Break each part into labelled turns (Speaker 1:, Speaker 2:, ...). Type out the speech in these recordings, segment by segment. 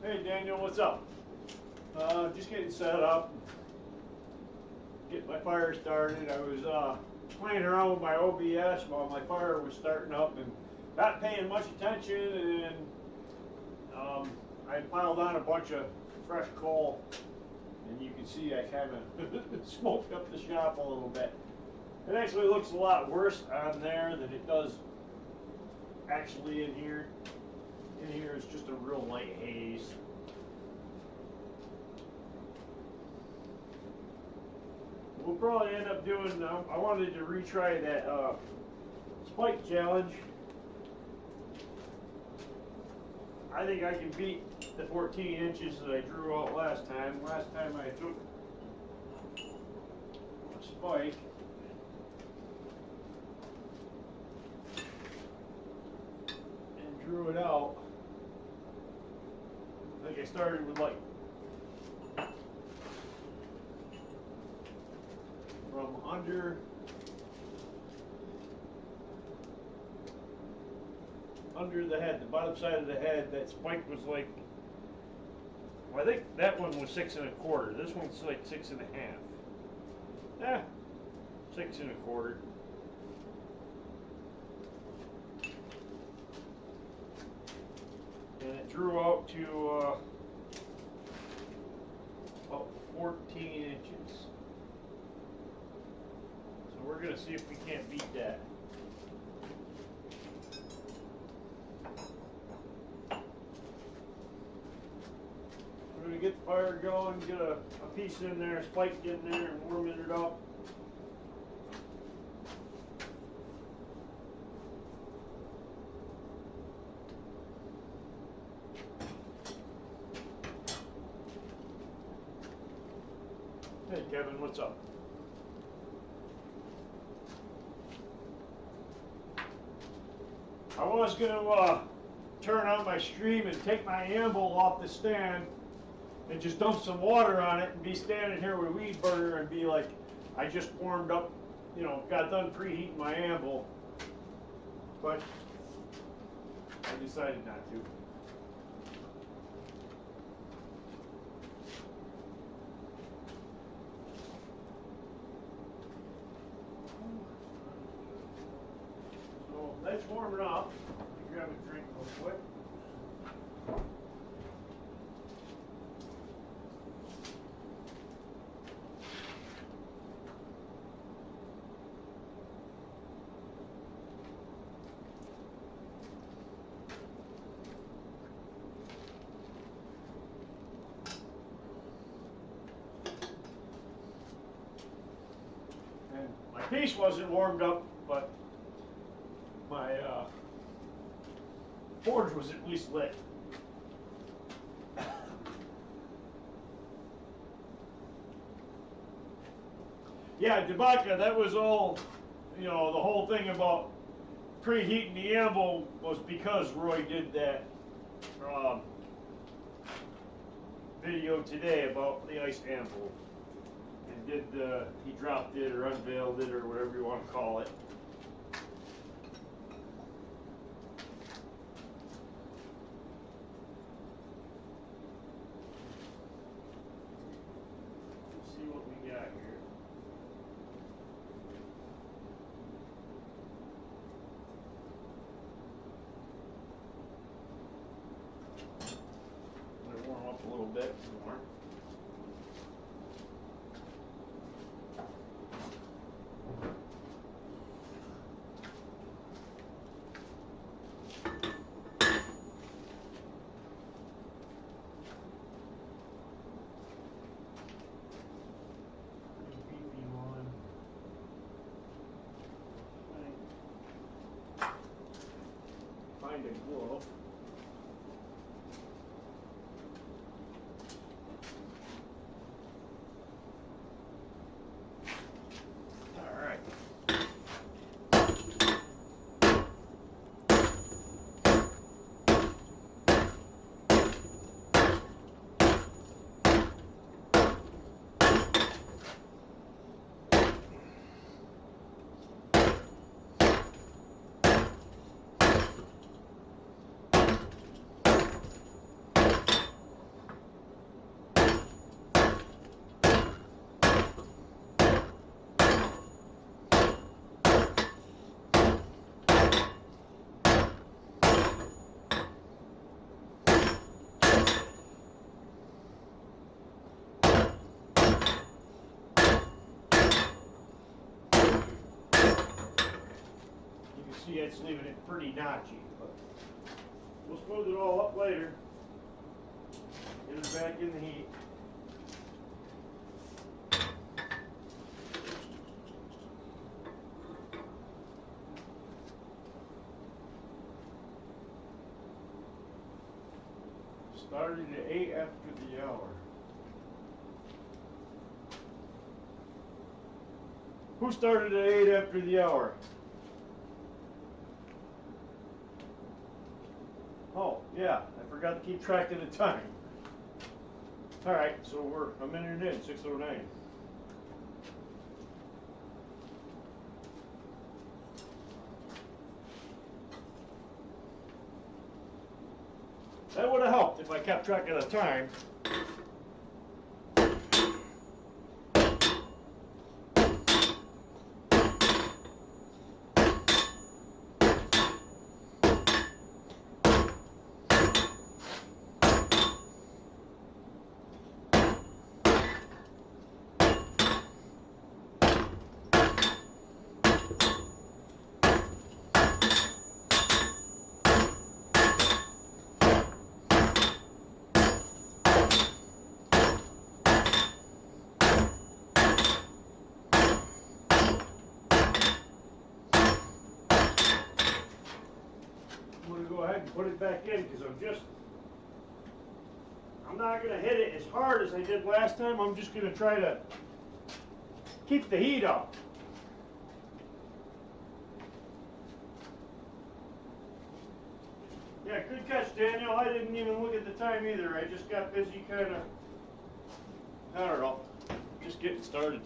Speaker 1: Hey Daniel, what's up? Just getting set up, getting my fire started. I was playing around with my OBS while my fire was starting up and not paying much attention, and I piled on a bunch of fresh coal, and you can see I kind of smoked up the shop a little bit. It actually looks a lot worse on there than it does actually in here. In here it's just a real light haze. We'll probably end up doing, I wanted to retry that spike challenge. I think I can beat the 14 inches that I drew out last time. Last time I took a spike and drew it out. I think I started with like from under the head, the bottom side of the head. That spike was like, well, I think that one was 6 1/4. This one's like 6 1/2. Yeah, 6 1/4. And it drew out to about 14 inches. So we're going to see if we can't beat that. We're going to get the fire going, get a piece in there, spiked in there, and warming it up. Hey Kevin, what's up? I was going to turn on my stream and take my anvil off the stand and just dump some water on it and be standing here with a weed burner and be like, I just warmed up, you know, got done preheating my anvil. But I decided not to. So that's warming up. Let me grab a drink real quick. My piece wasn't warmed up, but my forge was at least lit. Yeah, Debaka, that was all, you know, the whole thing about preheating the anvil was because Roy did that video today about the ice anvil. And he dropped it or unveiled it or whatever you want to call it. Let's see what we got here. Let it warm up a little bit more. Find a glove. All right. see it's leaving it pretty notchy, but we'll smooth it all up later. Get it back in the heat. Started at 8 after the hour. Who started at 8 after the hour? Oh, yeah, I forgot to keep track of the time. All right, so we're a minute in, 6:09. That would have helped if I kept track of the time. Go ahead and put it back in because I'm not going to hit it as hard as I did last time. I'm just going to try to keep the heat up. Yeah, good catch, Daniel. I didn't even look at the time either. I just got busy kind of, I don't know, just getting started.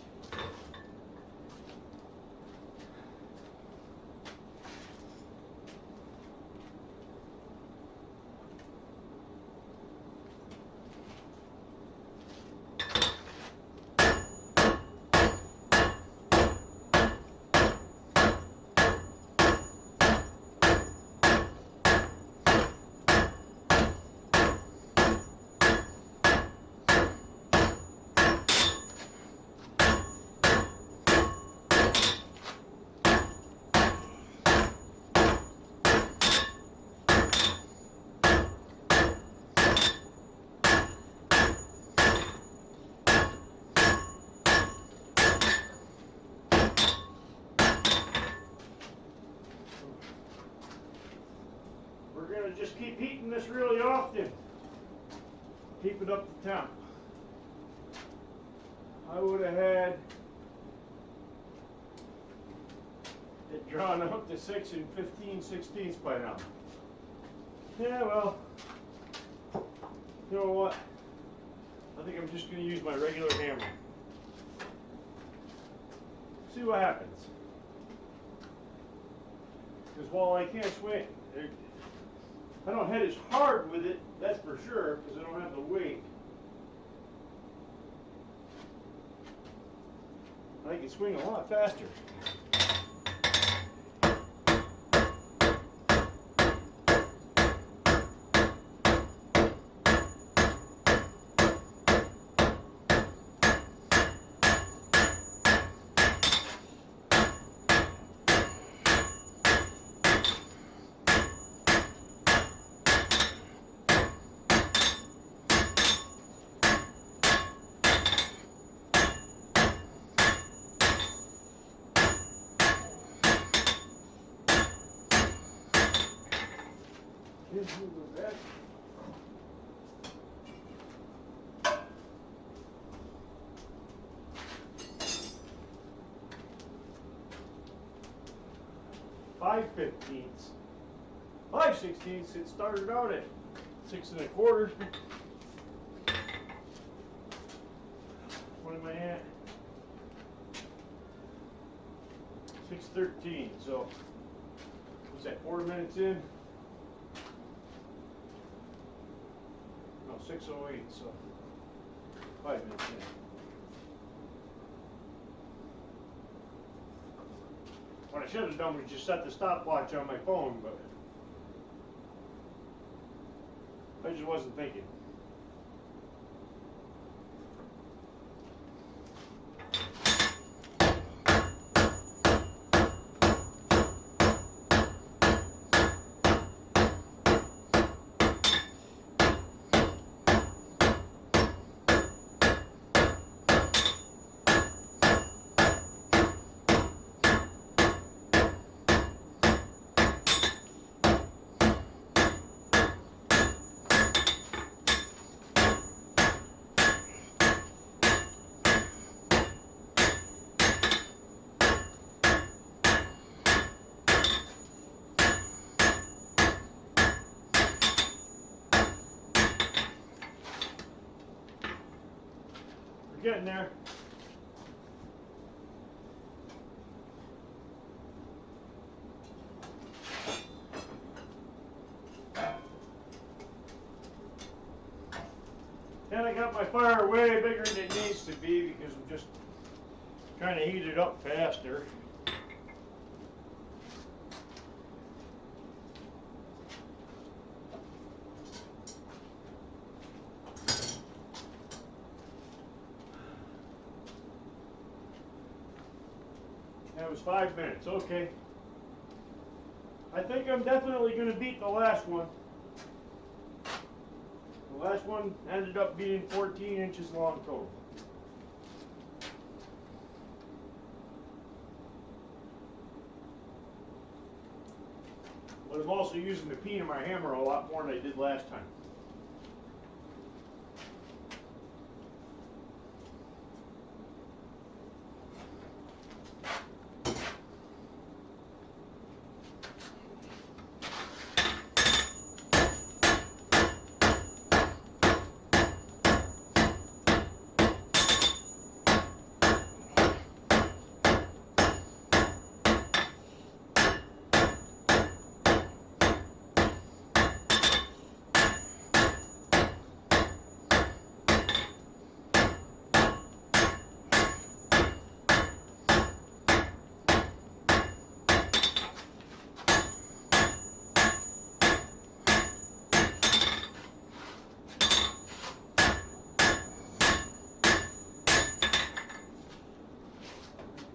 Speaker 1: We're going to just keep heating this really often. Keep it up to temp. I would have had it drawn up to 6 15/16 by now. Yeah, well, you know what? I think I'm just going to use my regular hammer. See what happens. Because while I can't swing, I don't hit as hard with it, that's for sure, because I don't have the weight. I can swing a lot faster. Five 15ths, 5/16ths. It started out at 6 1/4. What am I at? 6:13. So what's that? 4 minutes in? No, 6:08. So 5 minutes in. What I should have done was just set the stopwatch on my phone, but I just wasn't thinking. getting there. And I got my fire way bigger than it needs to be because I'm just trying to heat it up faster. That was 5 minutes, okay. I think I'm definitely going to beat the last one. The last one ended up being 14 inches long total. But I'm also using the peen of my hammer a lot more than I did last time.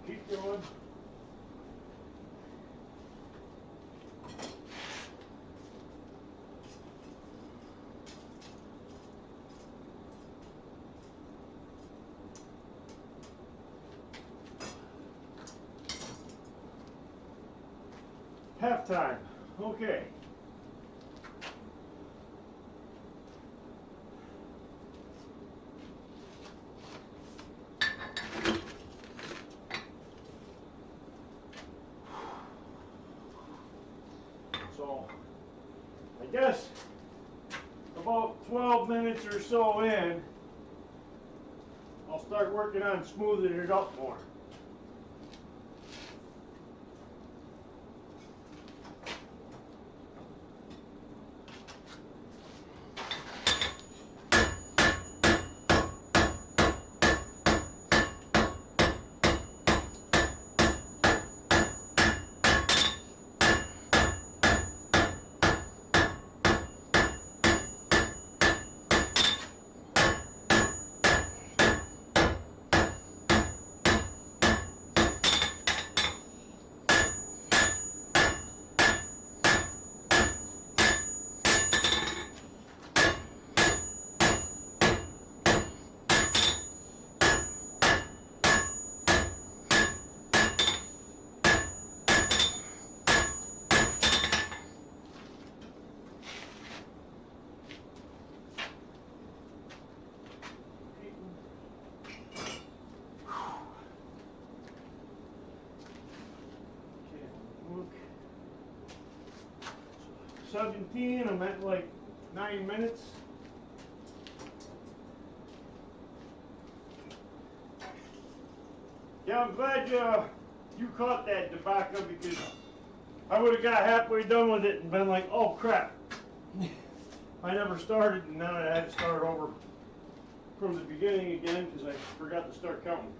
Speaker 1: Keep going. Halftime. Okay. So, I guess about 12 minutes or so in, I'll start working on smoothing it up more. Look. 17, I'm at like 9 minutes. Yeah, I'm glad you caught that debacle because I would have got halfway done with it and been like, oh crap. I never started and now I had to start over from the beginning again because I forgot to start counting.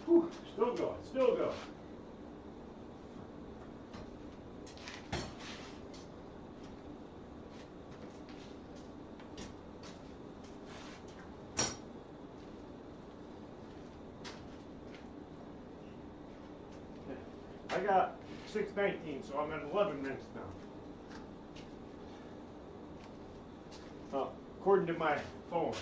Speaker 1: Whew, still going, still going. I got 6:19, so I'm at 11 minutes now. according to my phone.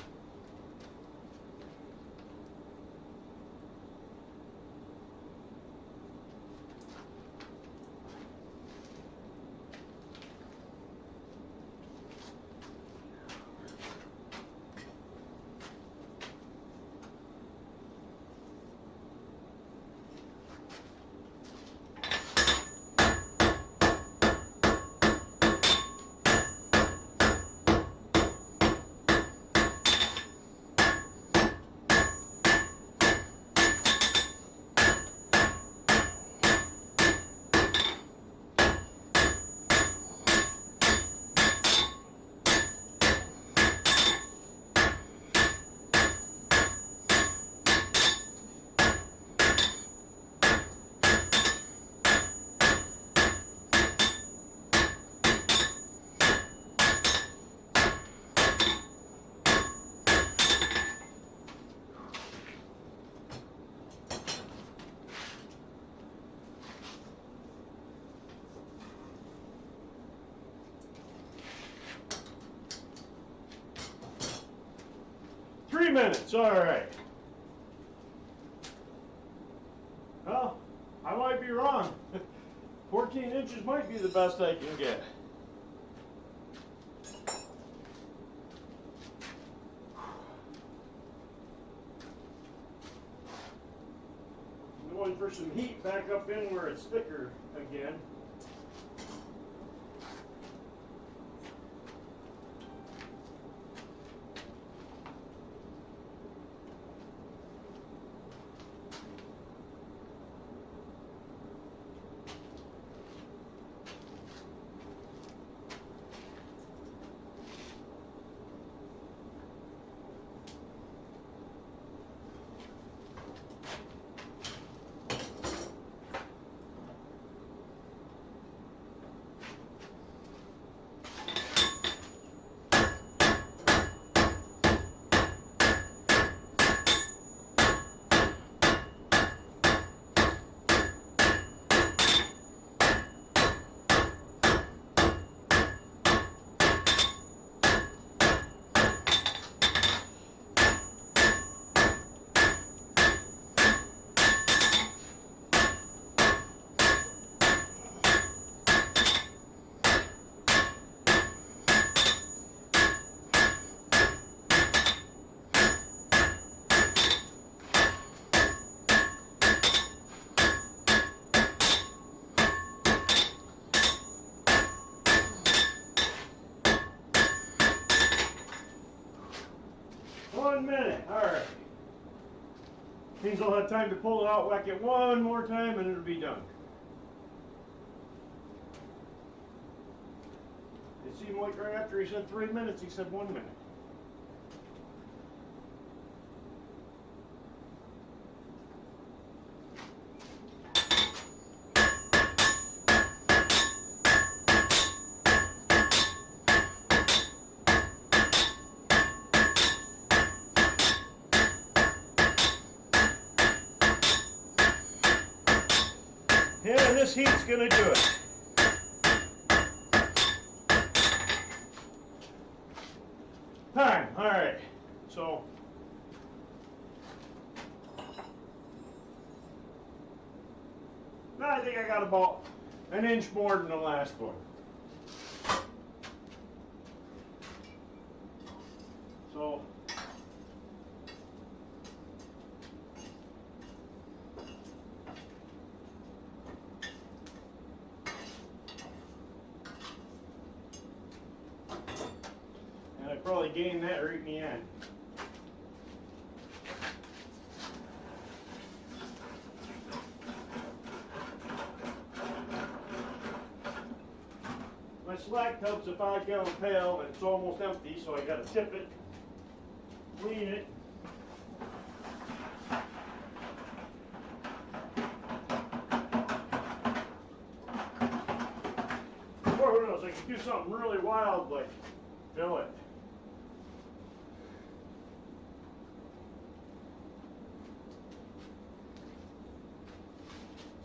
Speaker 1: Minutes, all right. Well, I might be wrong. 14 inches might be the best I can get. I'm going for some heat back up in where it's thicker again. Alright. Means I'll have time to pull it out, whack it one more time, and it'll be done. It seemed like right after he said 3 minutes, he said 1 minute. Yeah, this heat's gonna do it. Time, all right. So now I think I got about an inch more than the last one. So I probably gained that right in the end. My slack tub's a 5-gallon pail and it's almost empty, so I gotta tip it, clean it. Or who knows, I could do something really wild like fill it.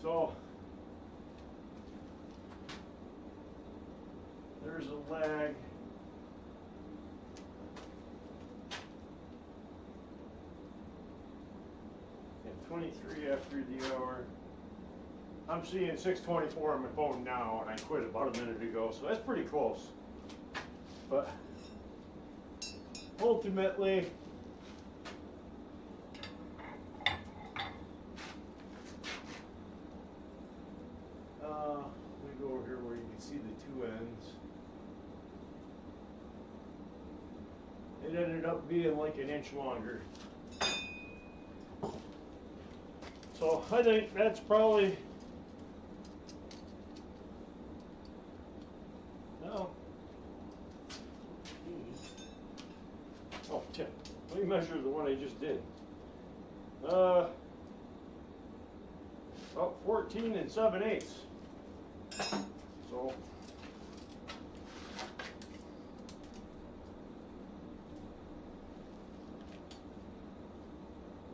Speaker 1: So there's a leg. 23 after the hour. I'm seeing 6:24 on my phone now, and I quit about a minute ago, so that's pretty close. But ultimately, let me go over here where you can see the two ends. It ended up being like an inch longer. So I think that's probably, no. Oh, let me measure the one I just did. About 14 7/8. So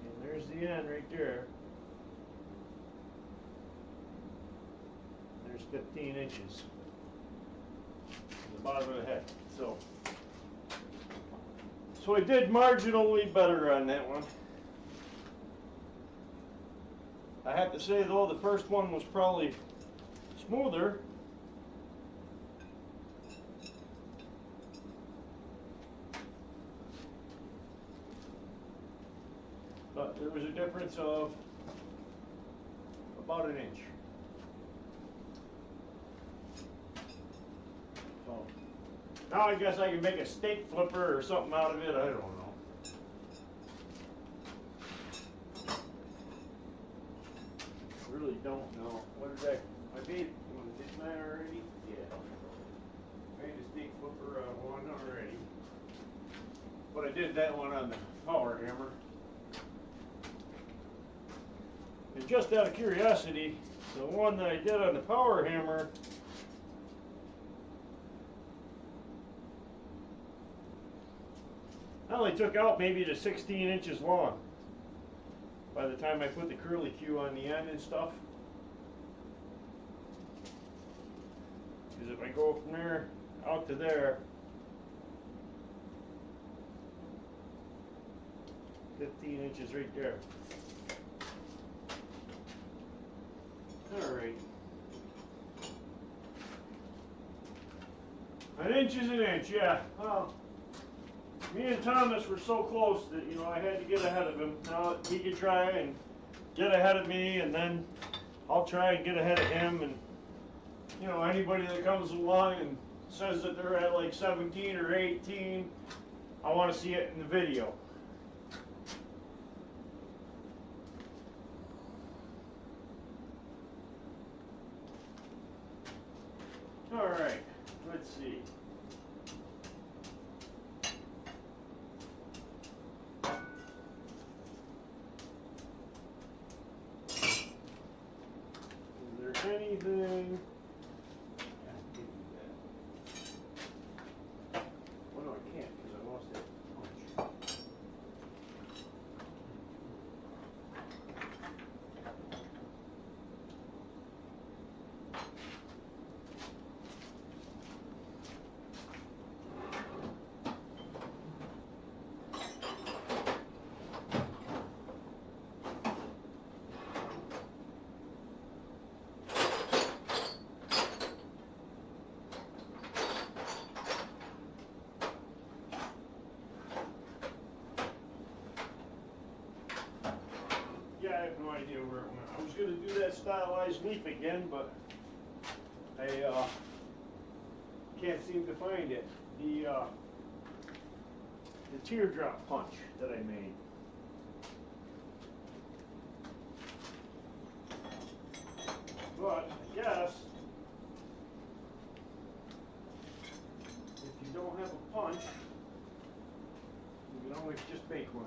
Speaker 1: and there's the end right there. There's 15 inches in the bottom of the head. So I did marginally better on that one. I have to say though, the first one was probably smoother. But there was a difference of about an inch. So now I guess I can make a steak flipper or something out of it, I don't know. Really don't know. What did I made one, didn't I already? Yeah. Made a steak flipper on one already. But I did that one on the power hammer. And just out of curiosity, the one that I did on the power hammer, I only took out maybe to 16 inches long by the time I put the curly Q on the end and stuff. Because if I go from there out to there, 15 inches right there. All right. An inch is an inch, yeah. Well, me and Thomas were so close that, you know, I had to get ahead of him. Now he could try and get ahead of me, and then I'll try and get ahead of him. And, you know, anybody that comes along and says that they're at like 17 or 18, I want to see it in the video. All right, let's see. Is there anything? Well, no, I can't because I lost that punch. Yeah, I have no idea where it went. I was going to do that stylized leaf again, but I can't seem to find it. The teardrop punch that I made. But I guess if you don't have a punch, you can always just make one.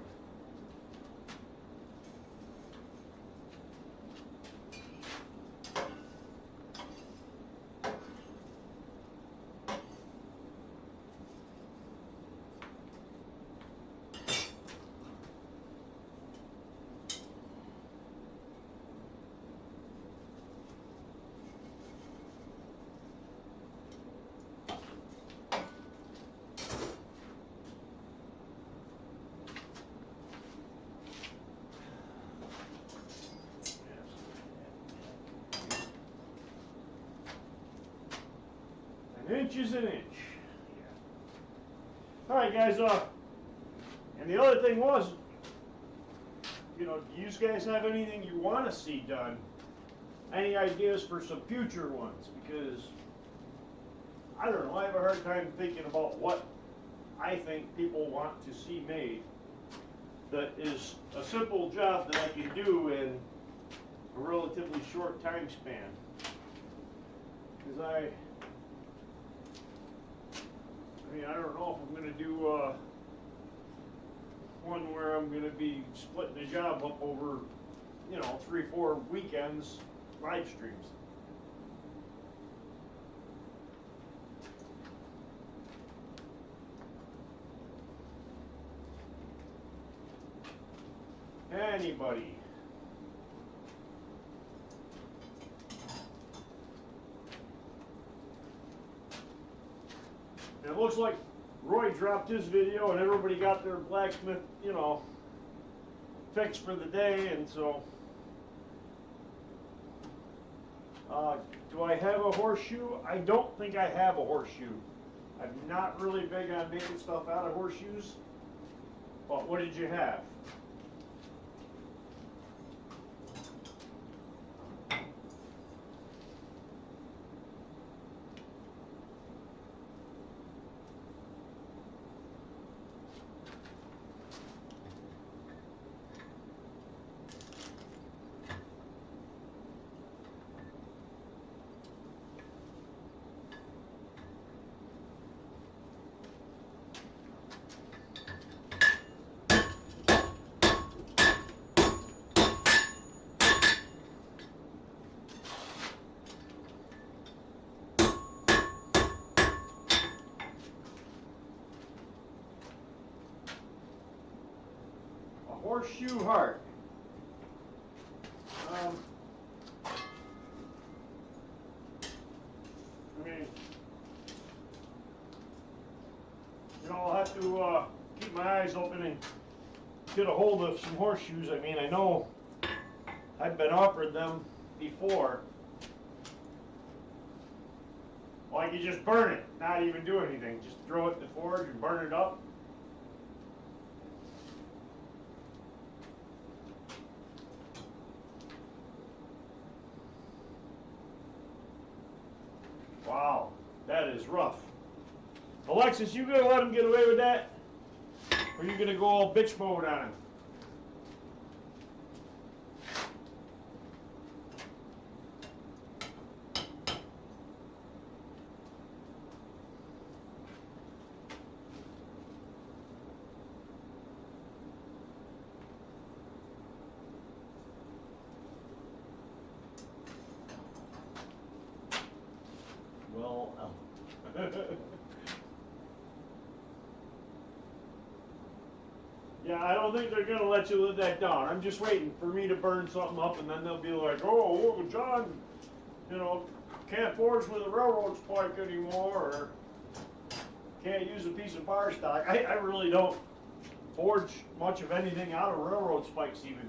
Speaker 1: An inch is an inch. Yeah. All right, guys. And the other thing was, you know, do you guys have anything you want to see done? Any ideas for some future ones? Because I don't know. I have a hard time thinking about what I think people want to see made that is a simple job that I can do in a relatively short time span. Because I mean, I don't know if I'm going to do one where I'm going to be splitting the job up over, you know, 3-4 weekends, live streams. Anybody? And it looks like Roy dropped his video and everybody got their blacksmith, you know, fixed for the day, and so do I have a horseshoe? I don't think I have a horseshoe. I'm not really big on making stuff out of horseshoes, but what did you have? Horseshoe heart. I mean, you know, I'll have to keep my eyes open and get a hold of some horseshoes. I mean, I know I've been offered them before. Like, you just burn it, not even do anything. Just throw it in the forge and burn it up. Wow, that is rough. Alexis, you gonna let him get away with that? Or are you gonna go all bitch mode on him? Well, yeah, I don't think they're gonna let you live that down. I'm just waiting for me to burn something up, and then they'll be like, "Oh, John, you know, can't forge with a railroad spike anymore, or can't use a piece of bar stock." I really don't forge much of anything out of railroad spikes, even.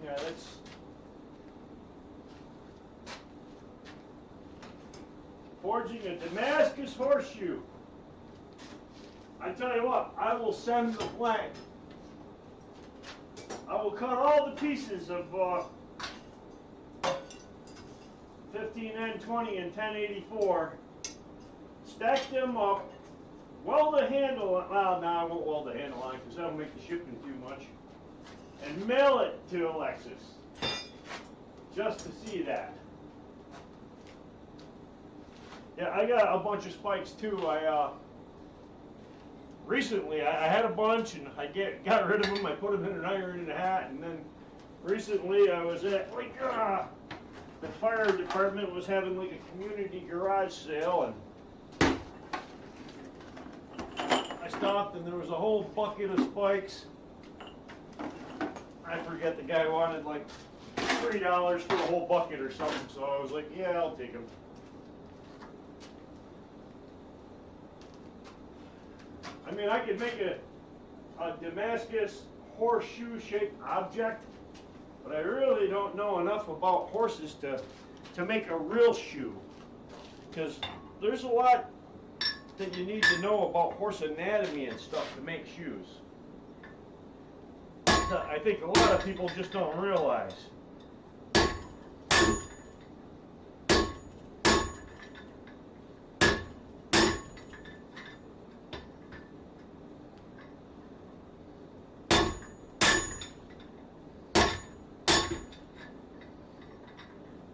Speaker 1: Yeah, that's forging a Damascus horseshoe. I tell you what, I will send the blank. I will cut all the pieces of 15N20 and 1084, stack them up, weld the handle, well, no, I won't weld the handle on because that'll make the shipping too much, and mail it to Alexis, just to see that. Yeah, I got a bunch of spikes too. I recently I had a bunch and I got rid of them. I put them in an iron and a hat, and then recently I was at like the fire department was having like a community garage sale, and I stopped and there was a whole bucket of spikes. I forget, the guy wanted like $3 for a whole bucket or something, so I was like, yeah, I'll take them. I mean, I could make a Damascus horseshoe shaped object, but I really don't know enough about horses to make a real shoe, because there's a lot that you need to know about horse anatomy and stuff to make shoes. I think a lot of people just don't realize.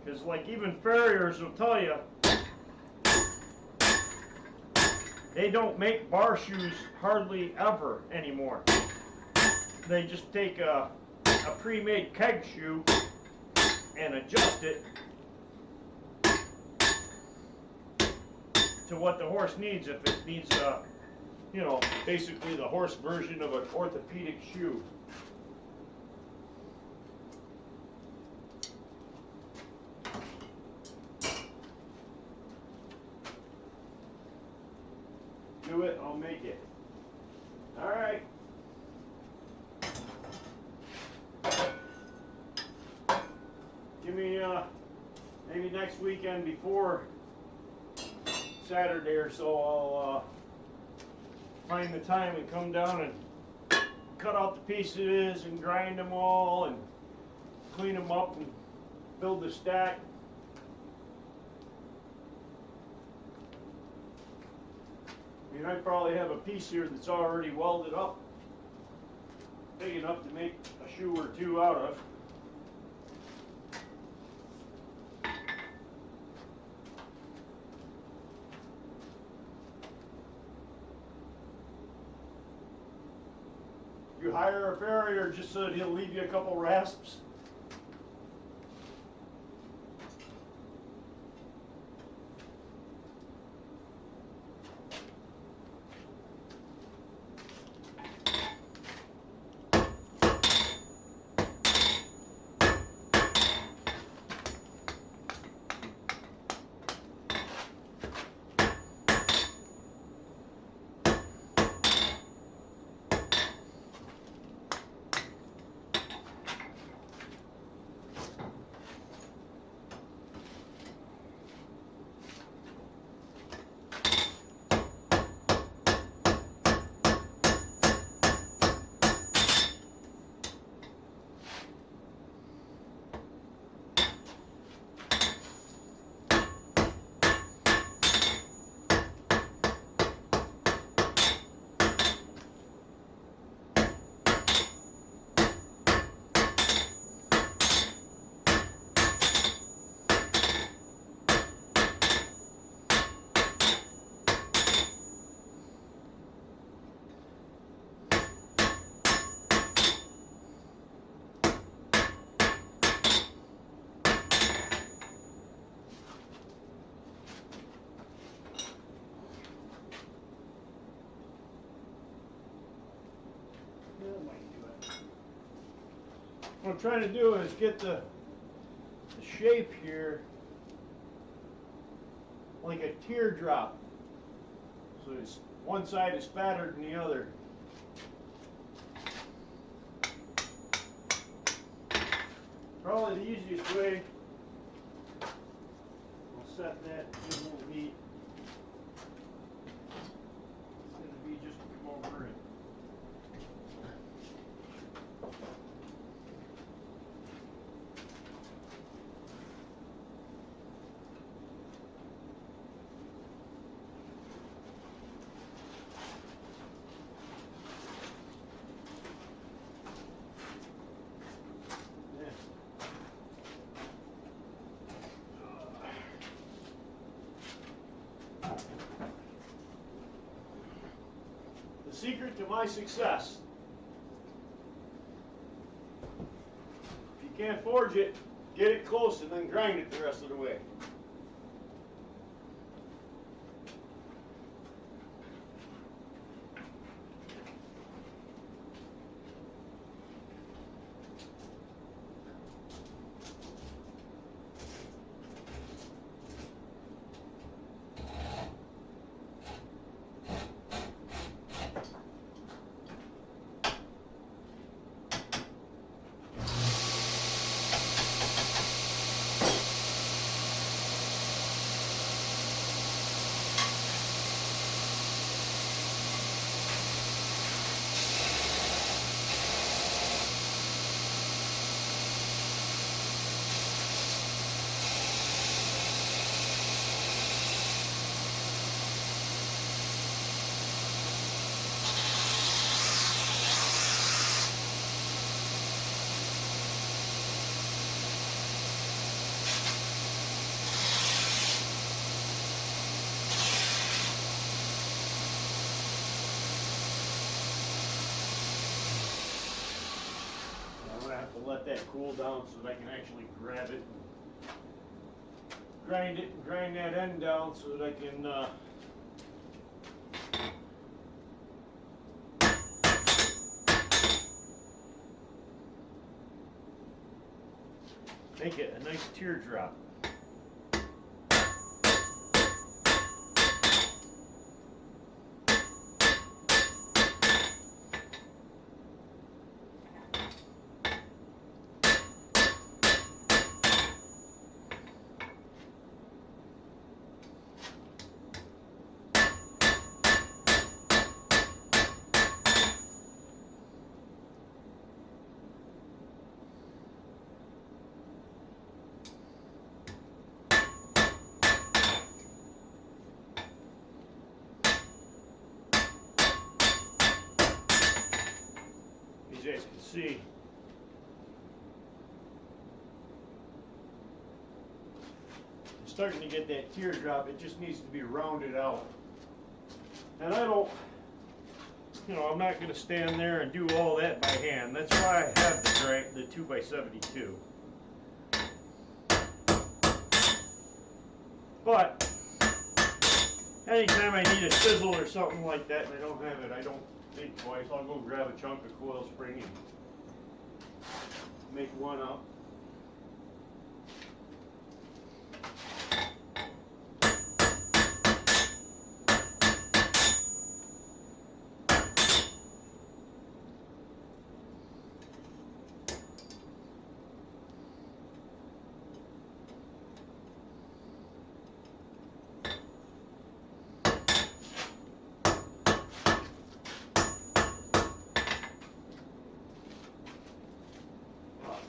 Speaker 1: Because like even farriers will tell you, they don't make bar shoes hardly ever anymore. They just take a pre-made keg shoe and adjust it to what the horse needs. If it needs you know, basically the horse version of an orthopedic shoe. Do it, I'll make it. All right. Give me maybe next weekend before Saturday or so, I'll find the time and come down and cut out the pieces and grind them all and clean them up and build the stack. I mean, I probably have a piece here that's already welded up, big enough to make a shoe or two out of. You hire a farrier just so that he'll leave you a couple rasps. What I'm trying to do is get the shape here like a teardrop. So it's one side is fatter than the other. Probably the easiest way, I'll set that in a little heat. It's going to be just to come over it. secret to my success. If you can't forge it, get it close and then grind it the rest of the way. Let that cool down so that I can actually grab it and grind that end down so that I can make it a nice teardrop. As you guys can see, it's starting to get that teardrop. It just needs to be rounded out. And I don't, I'm not going to stand there and do all that by hand. That's why I have the 2x72. But anytime I need a chisel or something like that and I don't have it, I don't think twice. I'll go grab a chunk of coil spring and make one up.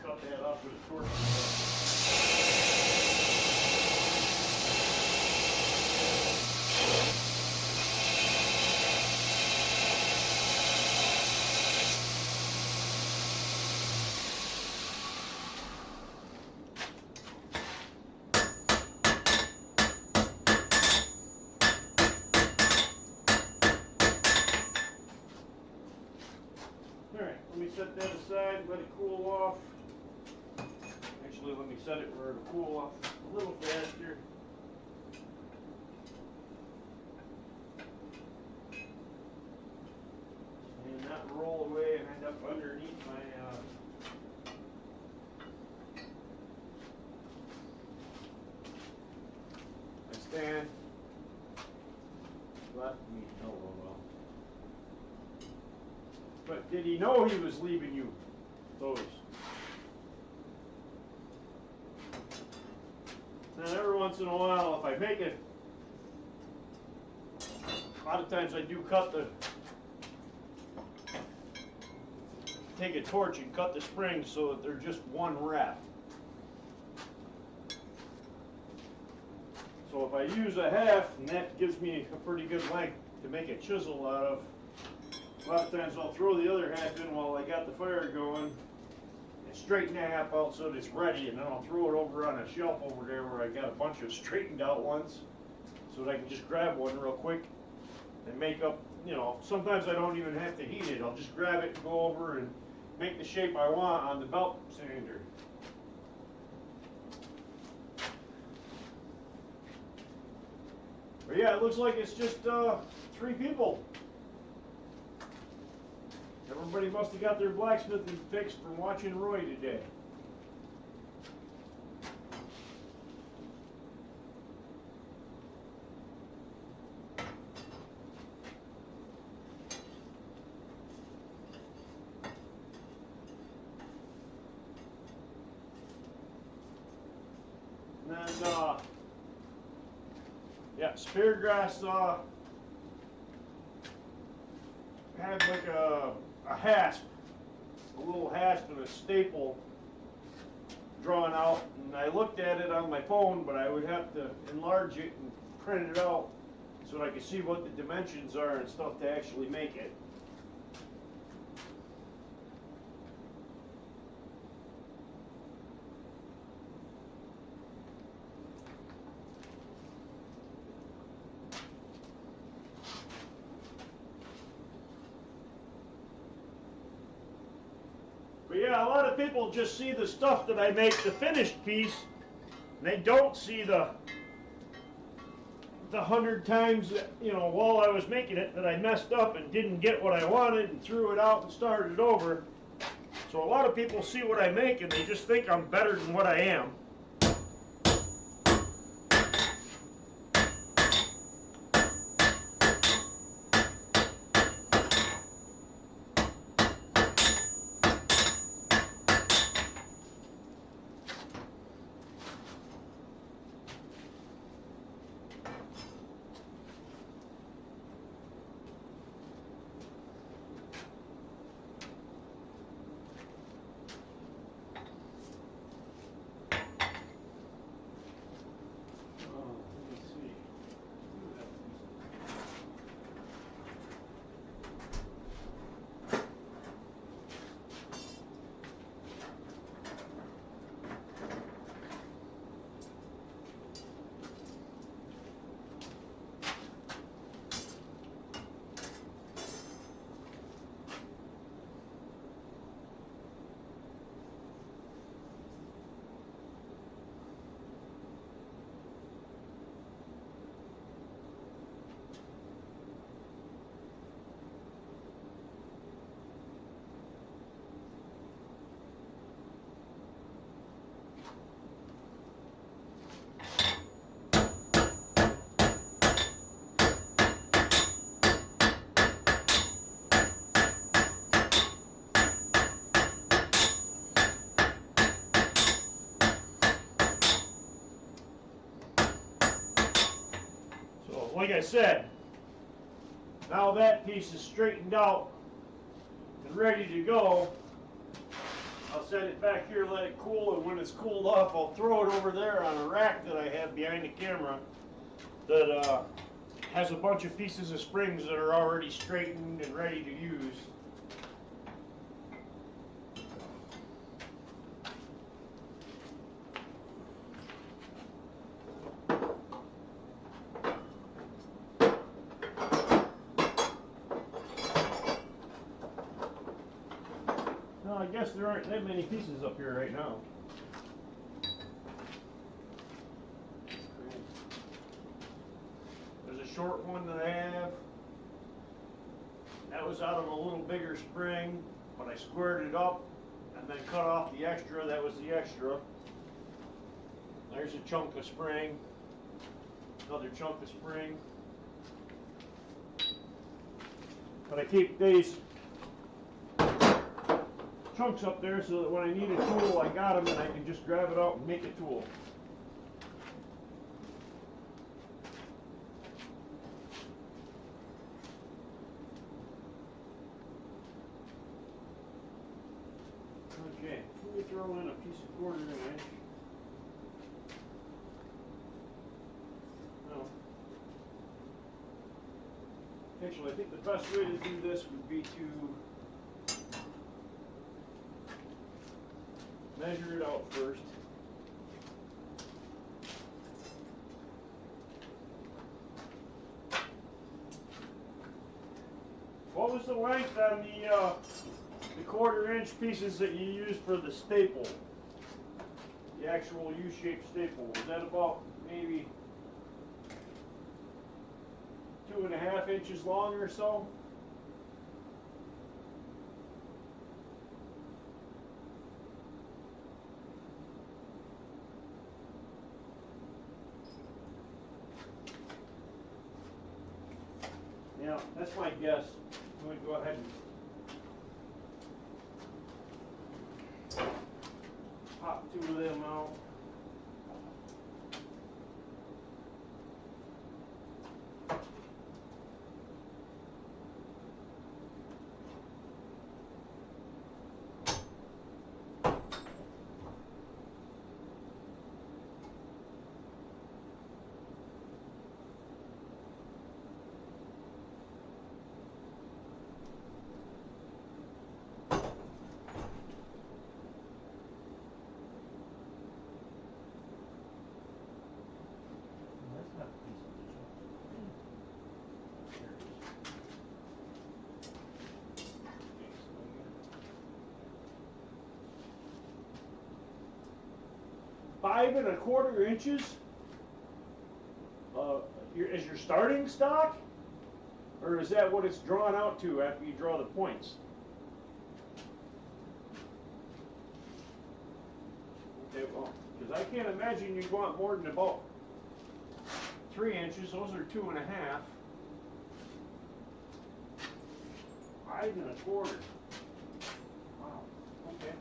Speaker 1: Cut that off with a torch. Alright, let me set that aside, let it cool off. Actually, let me set it where it'll cool off a little faster. And not roll away and end up underneath my stand. Left me, oh well. But did he know he was leaving you those? Now every once in a while, if I make it, a lot of times I do take a torch and cut the springs so that they're just one wrap. So if I use a half, and that gives me a pretty good length to make a chisel out of, a lot of times I'll throw the other half in while I got the fire going, and straighten the half out so that it's ready, and then I'll throw it over on a shelf over there where I got a bunch of straightened out ones, so that I can just grab one real quick and make up, you know, sometimes I don't even have to heat it. I'll just grab it and go over and make the shape I want on the belt sander. But yeah, it looks like it's just 3 people. Everybody must have got their blacksmithing fixed from watching Roy today. And then, yeah, Speargrass had like a hasp, a little hasp and a staple drawn out, and I looked at it on my phone, but I would have to enlarge it and print it out so that I could see what the dimensions are and stuff to actually make it. But yeah, a lot of people just see the stuff that I make, the finished piece, and they don't see the 100 times that, you know, while I was making it that I messed up and didn't get what I wanted and threw it out and started over. So a lot of people see what I make and they just think I'm better than what I am. Like I said, now that piece is straightened out and ready to go, I'll set it back here, let it cool, and when it's cooled off, I'll throw it over there on a rack that I have behind the camera that has a bunch of pieces of springs that are already straightened and ready to use. I guess there aren't that many pieces up here right now. There's a short one that I have. That was out of a little bigger spring, but I squared it up and then cut off the extra. That was the extra. There's a chunk of spring. Another chunk of spring. But I keep these chunks up there so that when I need a tool, I got them and I can just grab it out and make a tool. Okay, let me throw in a piece of 1/4 inch. No. Actually, I think the best way to do this would be to measure it out first. What was the length on the 1/4-inch pieces that you used for the staple? The actual U-shaped staple. Was that about maybe 2.5 inches long or so? Yeah, that's my guess. I'm going to go ahead and pop 2 of them out. Five and a 1/4 inches is your starting stock, or is that what it's drawn out to after you draw the points? Okay, well, because I can't imagine you'd want more than about 3 inches. Those are 2.5. 5 and a 1/4. Wow. Okay.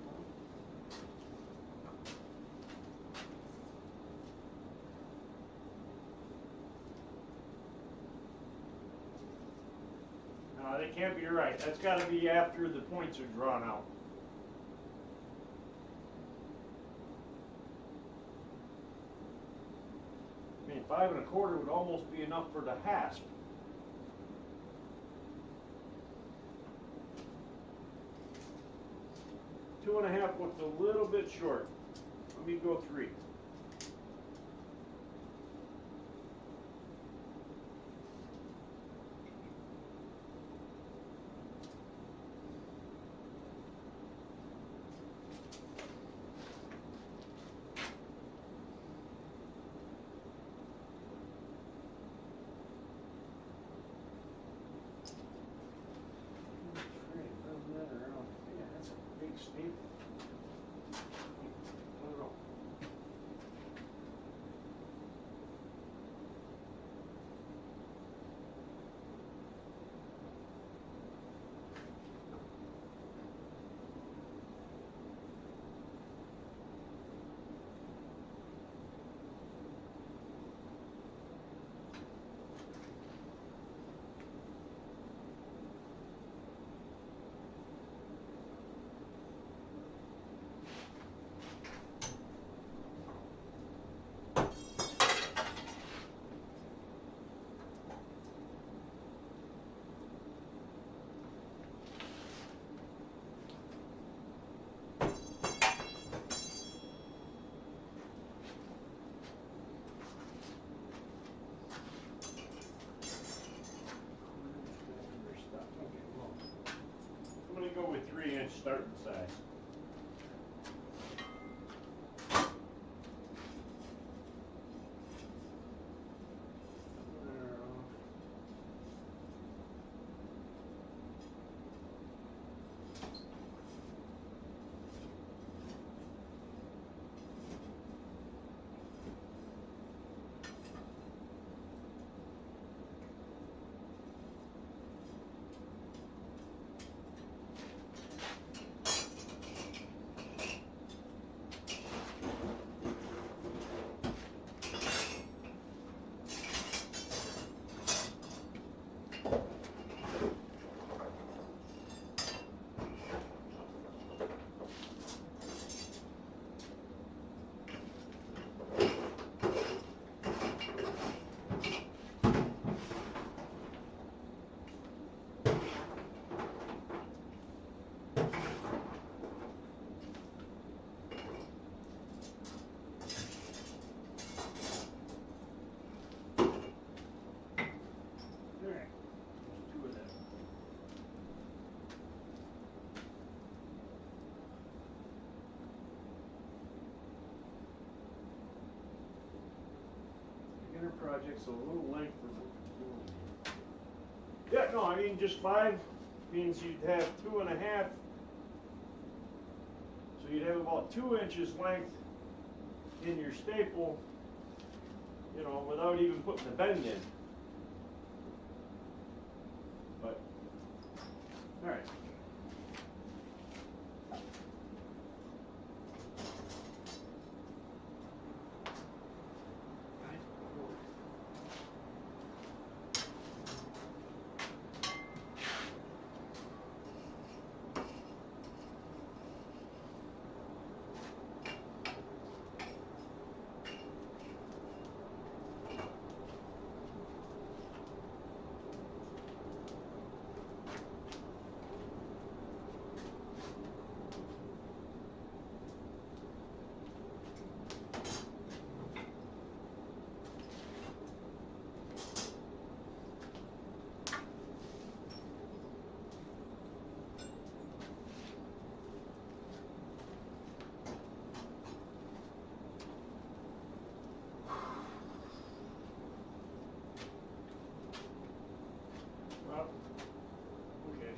Speaker 1: No, that can't be right. That's got to be after the points are drawn out. I mean, 5 and a 1/4 would almost be enough for the hasp. Two and a half looks a little bit short. Let me go 3. Staple. I don't know. I'm going to go with 3-inch starting size. project, so a little length for the. Yeah, no, I mean just 5 means you'd have 2.5. So you'd have about 2 inches length in your staple, you know, without even putting the bend in. But, all right.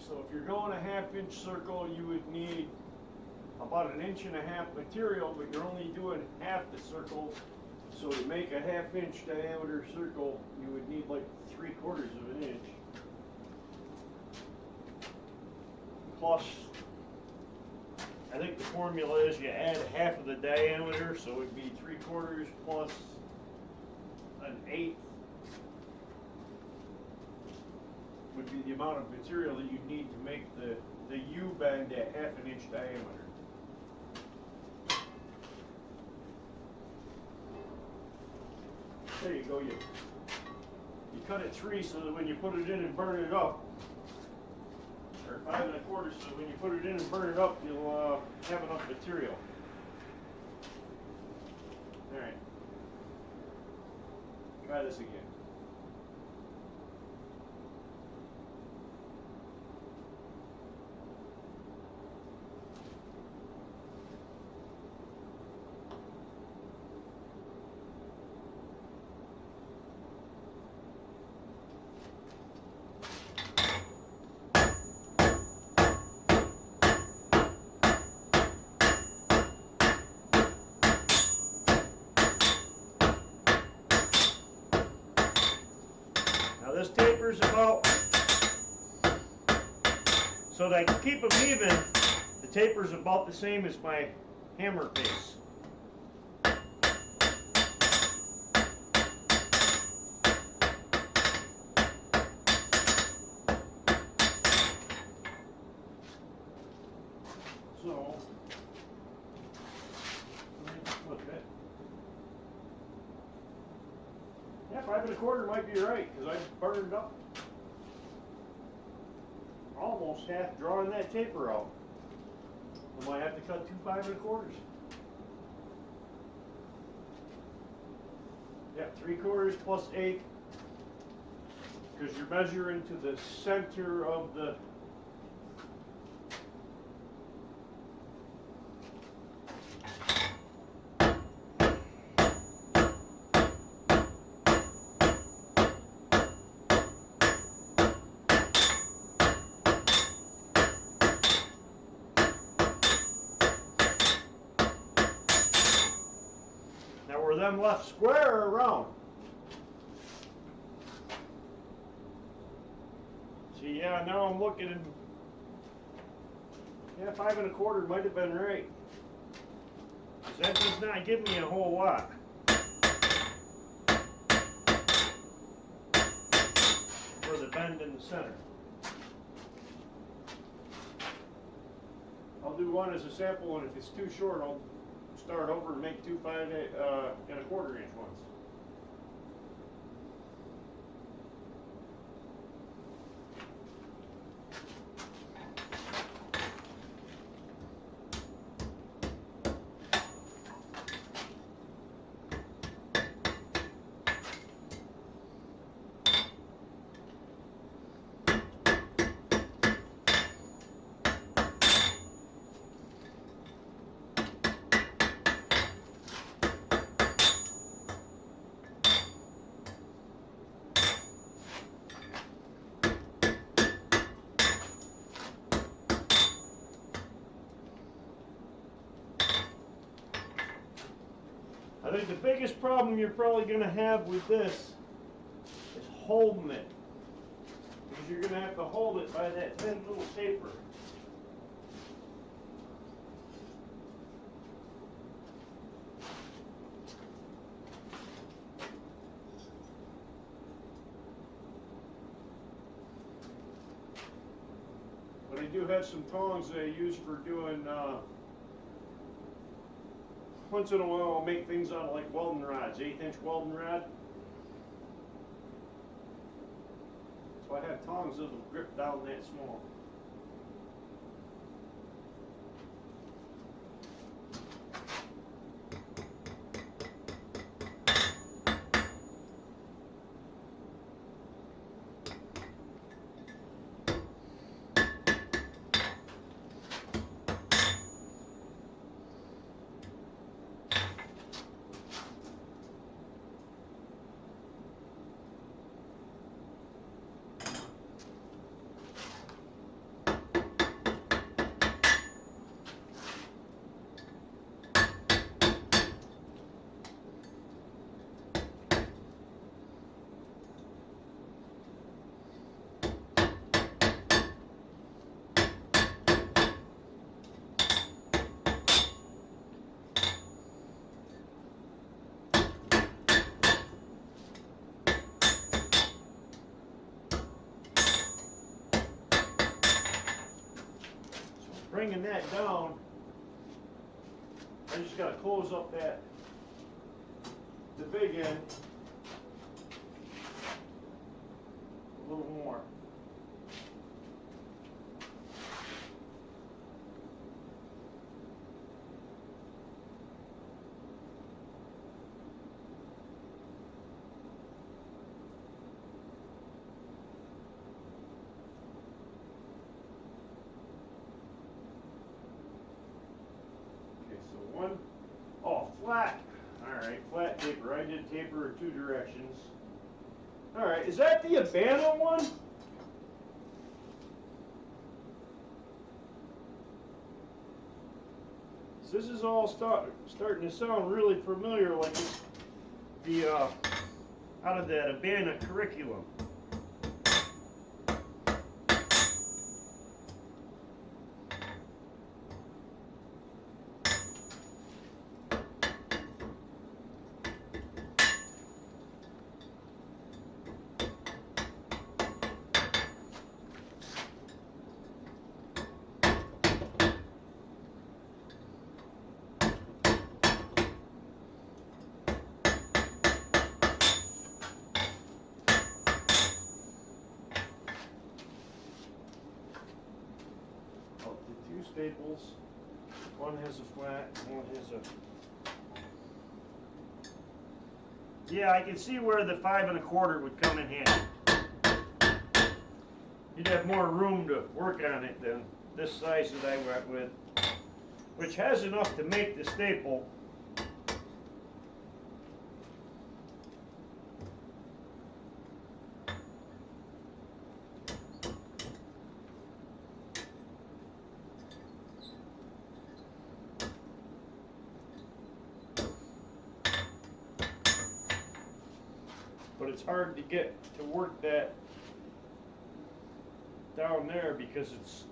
Speaker 1: So if you're going a 1/2 inch circle, you would need about 1.5 inches material, but you're only doing half the circle. So to make a 1/2 inch diameter circle, you would need like 3/4 of an inch. Plus, I think the formula is you add half of the diameter, so it'd be 3/4 plus 1/8. Would be the amount of material that you need to make the U bend at 1/2 inch diameter. There you go. You cut it 3 so that when you put it in and burn it up, or 5 1/4 so that when you put it in and burn it up, you'll have enough material. All right. Try this again. This taper's about, so that I can keep them even, the taper's about the same as my hammer face. So, let me flip it. Yeah, 5 1/4 might be right, because I burned up almost half drawing that taper out. I might have to cut 2 5 1/4. Yeah, 3/4 plus 1/8, because you're measuring to the center of the. Now were them left square or round? See, yeah, now I'm looking and yeah, 5 1/4 might have been right. 'Cause that does not give me a whole lot. For the bend in the center. I'll do one as a sample, and if it's too short, I'll start over and make 2 5 1/4 inch ones. I think the biggest problem you're probably going to have with this is holding it. Because you're going to have to hold it by that thin little taper. But I do have some tongs that I use for doing, once in a while I'll make things out of like welding rods, 1/8" welding rod. So I have tongs that'll grip down that small. Bringing that down, I just got to close up the big end a little more. Flat. Alright, flat taper. I did taper in 2 directions. Alright, is that the Abana one? So this is all starting to sound really familiar, like it's the out of that Abana curriculum. Staples. One has a flat, one has a... Yeah, I can see where the 5 1/4 would come in handy. You'd have more room to work on it than this size that I went with, which has enough to make the staple. But it's hard to get to work that down there because it's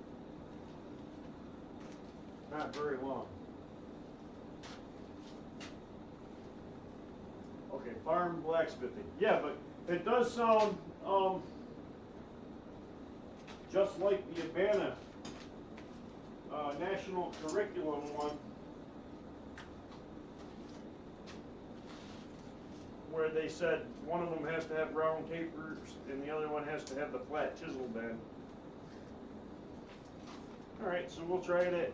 Speaker 1: not very long. Okay, farm blacksmithing. Yeah, but it does sound just like the Abana national curriculum one, where they said one of them has to have round tapers and the other one has to have the flat chisel bend. Alright, so we'll try it at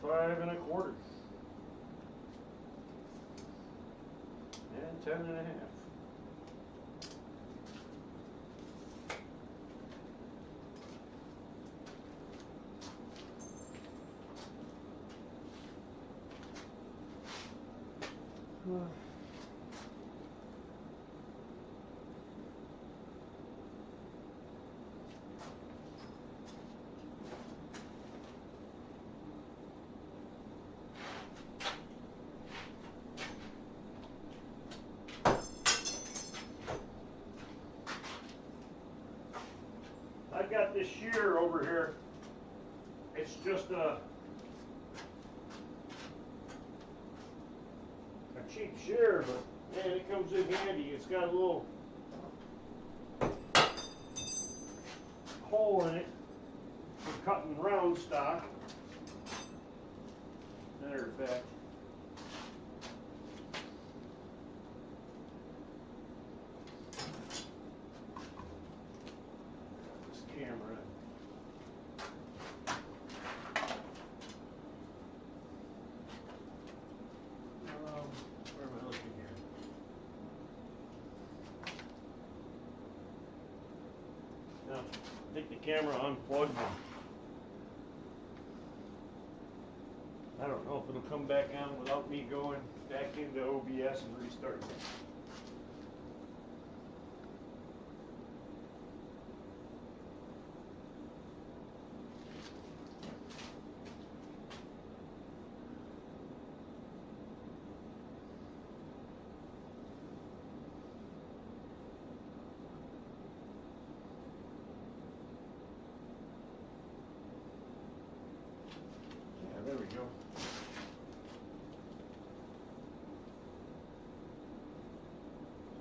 Speaker 1: 5 1/4 and 10 1/2. this shear over here. It's just a cheap shear, but man, it comes in handy. It's got a little hole in it for cutting round stock. Matter of fact, this camera. Where am I looking here? Now, take the camera unplugged. I don't know if it'll come back on without me going back into OBS and restarting it. Yeah, there we go.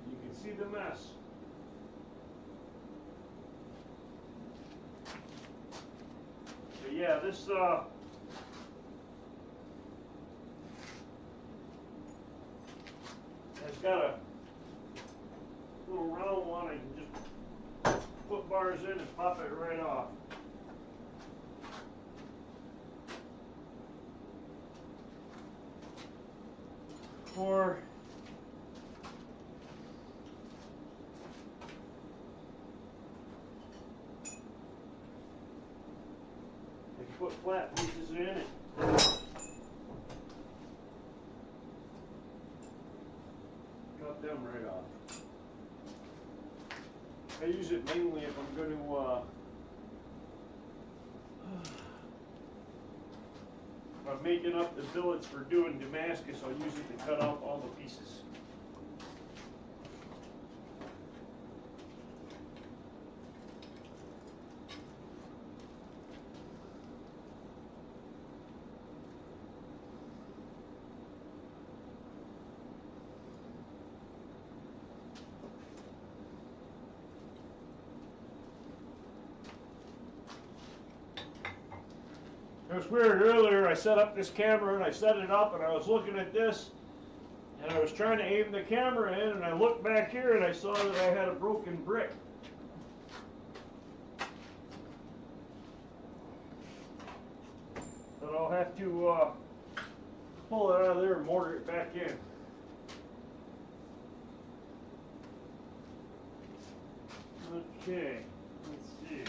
Speaker 1: You can see the mess. But yeah, this has got a little round one. I can just put bars in and pop it right off. Or I can put flat pieces in it. Cut them right off. I use it mainly if I'm going to if I'm making up the billets for doing Damascus, I'll use it to cut out all the pieces. It was weird earlier. I set up this camera and I set it up and I was looking at this and I was trying to aim the camera in and I looked back here and I saw that I had a broken brick. But I'll have to pull it out of there and mortar it back in. Okay, let's see.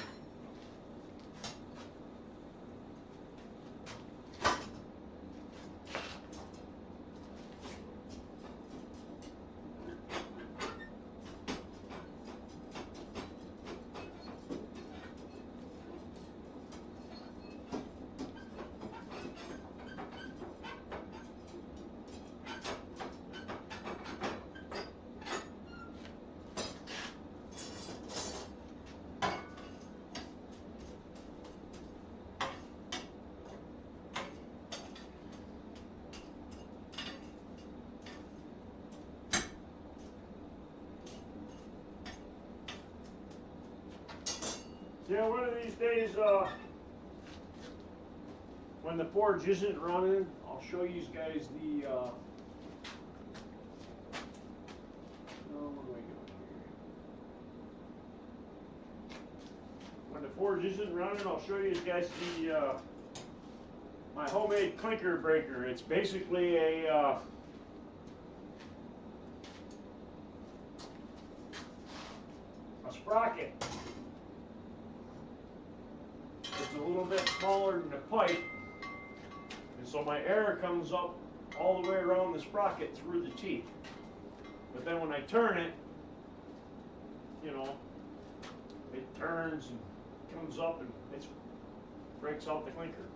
Speaker 1: Yeah, one of these days, when the forge isn't running, I'll show you guys the, what do I got here? When the forge isn't running, I'll show you guys the, my homemade clinker breaker. It's basically a sprocket. It's a little bit smaller than the pipe, and so my air comes up all the way around the sprocket through the teeth. But then when I turn it, you know, it turns and comes up and it breaks out the clinker.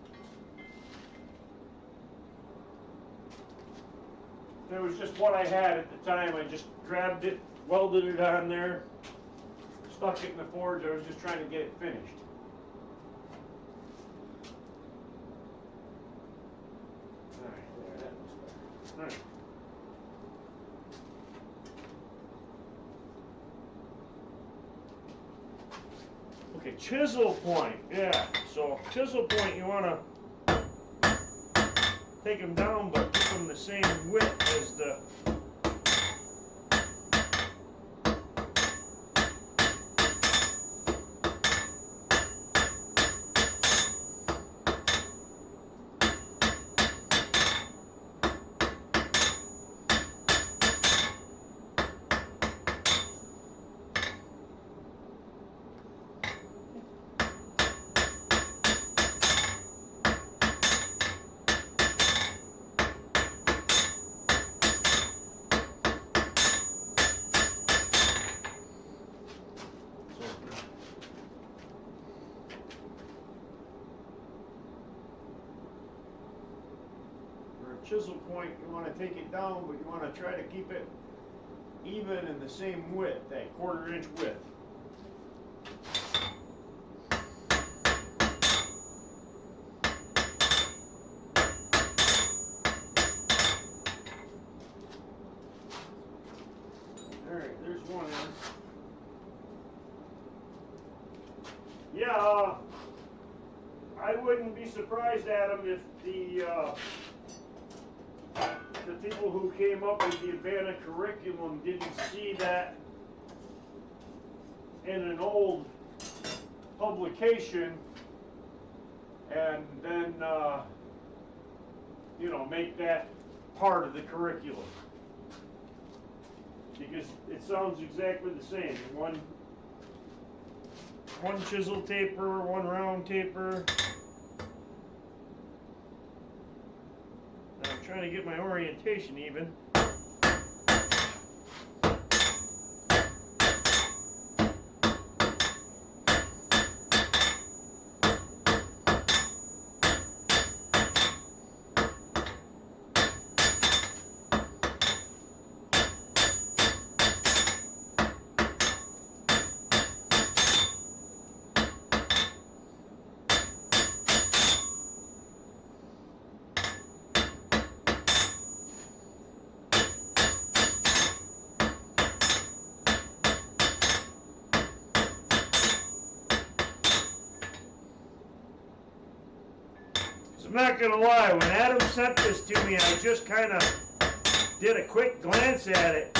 Speaker 1: It was just what I had at the time. I just grabbed it, welded it on there, stuck it in the forge. I was just trying to get it finished. Right. Okay, chisel point. Yeah, so chisel point, you want to take them down, but keep them the same width as the. Chisel point, you want to take it down, but you want to try to keep it even in the same width, that 1/4 inch width. Alright, there's one in. Yeah, I wouldn't be surprised, Adam, if the people who came up with the Urbana curriculum didn't see that in an old publication and then, you know, make that part of the curriculum. Because it sounds exactly the same. One chisel taper, one round taper. I'm trying to get my orientation even. I'm not gonna lie, when Adam sent this to me, I just kind of did a quick glance at it.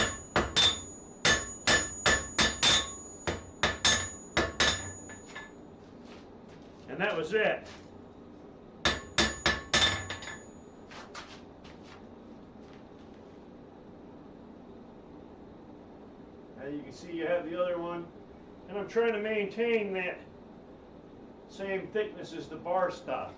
Speaker 1: And that was it. As you can see, you have the other one. And I'm trying to maintain that same thickness as the bar stock.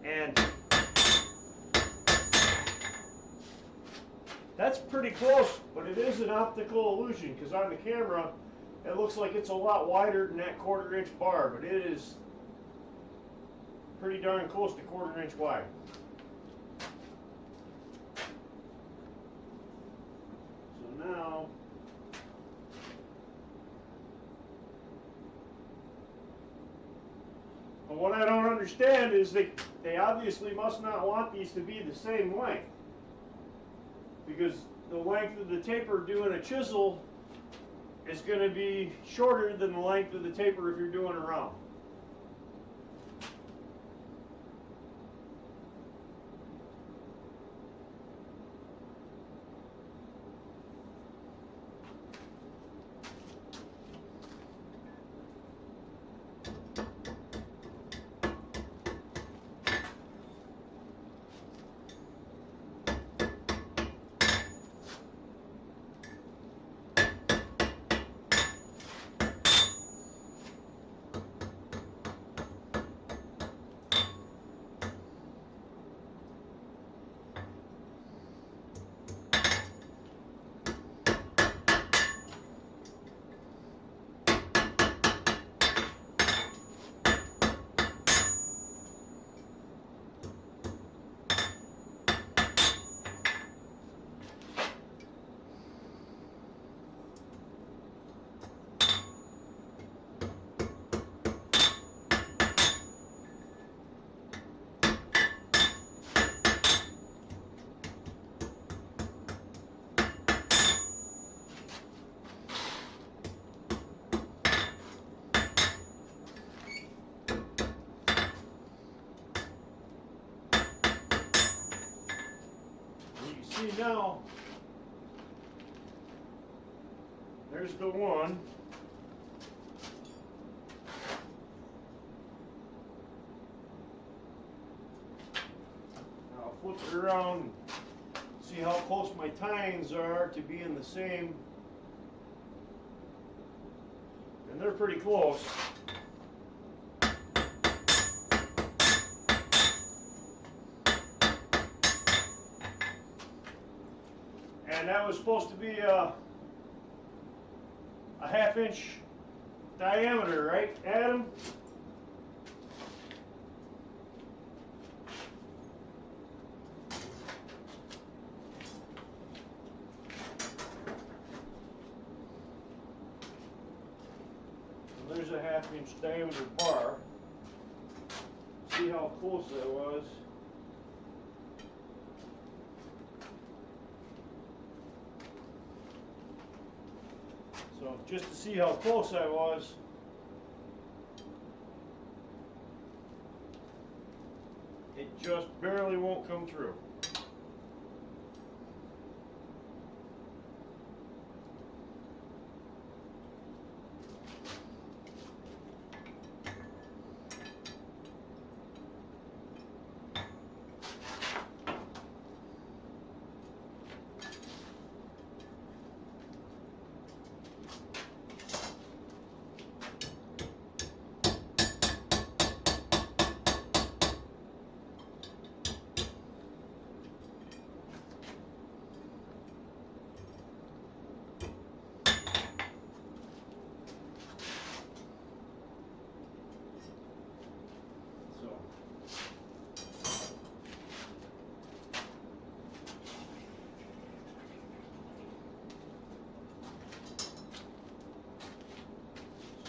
Speaker 1: And that's pretty close, but it is an optical illusion because on the camera it looks like it's a lot wider than that 1/4 inch bar, but it is pretty darn close to 1/4 inch wide. So now but what I don't understand is they obviously must not want these to be the same length, because the length of the taper doing a chisel is going to be shorter than the length of the taper if you're doing a round. see now, there's the one. Now I'll flip it around and see how close my tines are to being the same. And they're pretty close. And that was supposed to be a half-inch diameter, right, Adam? So there's a half-inch diameter bar. See how close that was. So just to see how close I was, it just barely won't come through.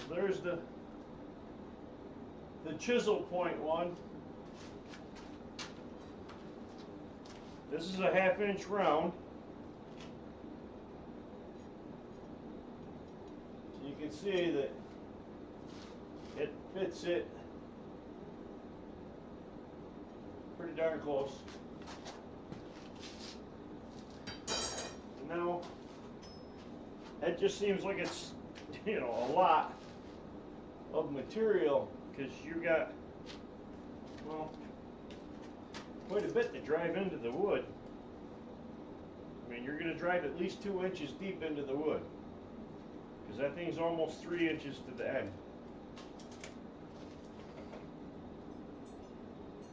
Speaker 1: There's the chisel point one. This is a half-inch round. So you can see that it fits it pretty darn close. And now that just seems like it's, you know, a lot of material, because you got, well, quite a bit to drive into the wood. I mean, you're going to drive at least 2 inches deep into the wood, because that thing's almost 3 inches to the end.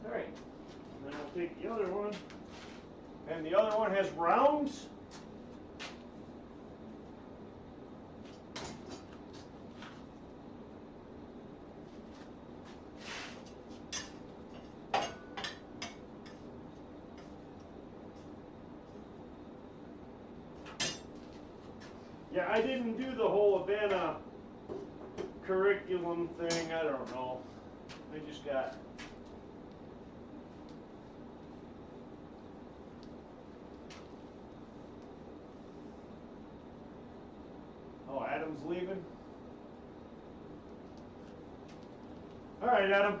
Speaker 1: Alright, and then I'll take the other one, and the other one has rounds. Yeah, I didn't do the whole Havana curriculum thing. I don't know. I just got... Oh, Adam's leaving? All right, Adam.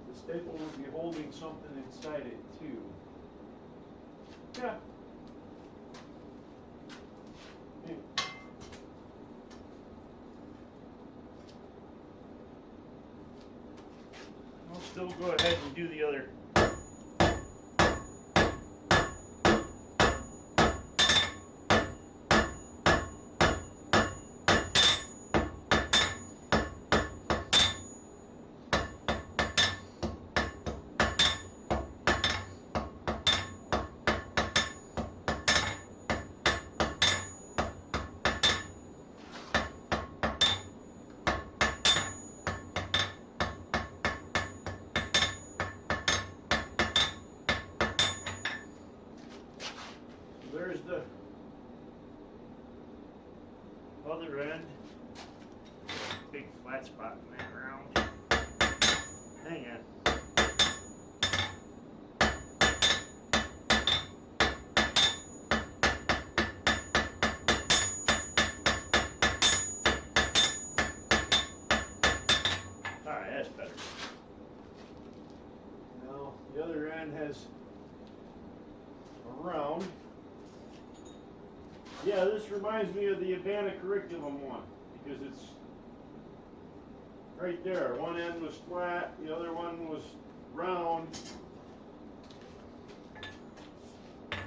Speaker 1: The staple will be holding something inside it, too. Yeah. I'll still go ahead and do the other. There's the other end. Big flat spot in that round. Hang on. Alright, that's better. Now, the The other end has a round. Yeah, this reminds me of the Urbana curriculum one because it's right there. One end was flat, the other one was round. The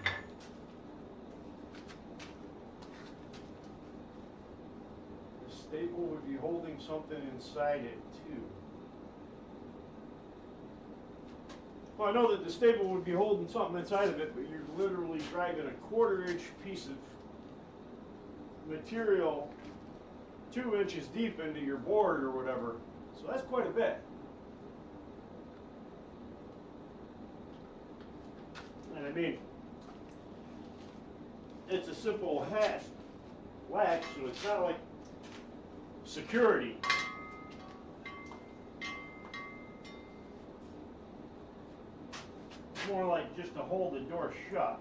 Speaker 1: staple would be holding something inside it too. Well, I know that the staple would be holding something inside of it, but you're literally driving a 1/4-inch piece of material 2 inches deep into your board or whatever. So that's quite a bit. And I mean, it's a simple hatch latch, so it's not like security. It's more like just to hold the door shut.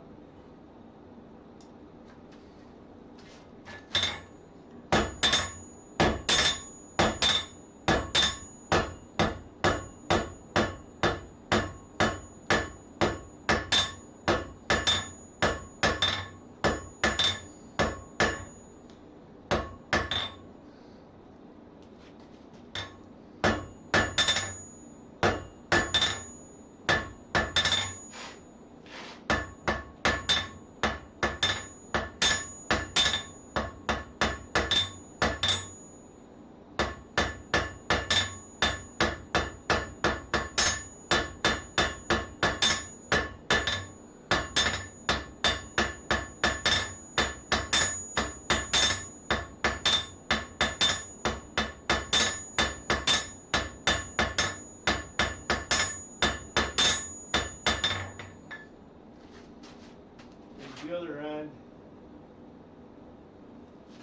Speaker 1: The other end,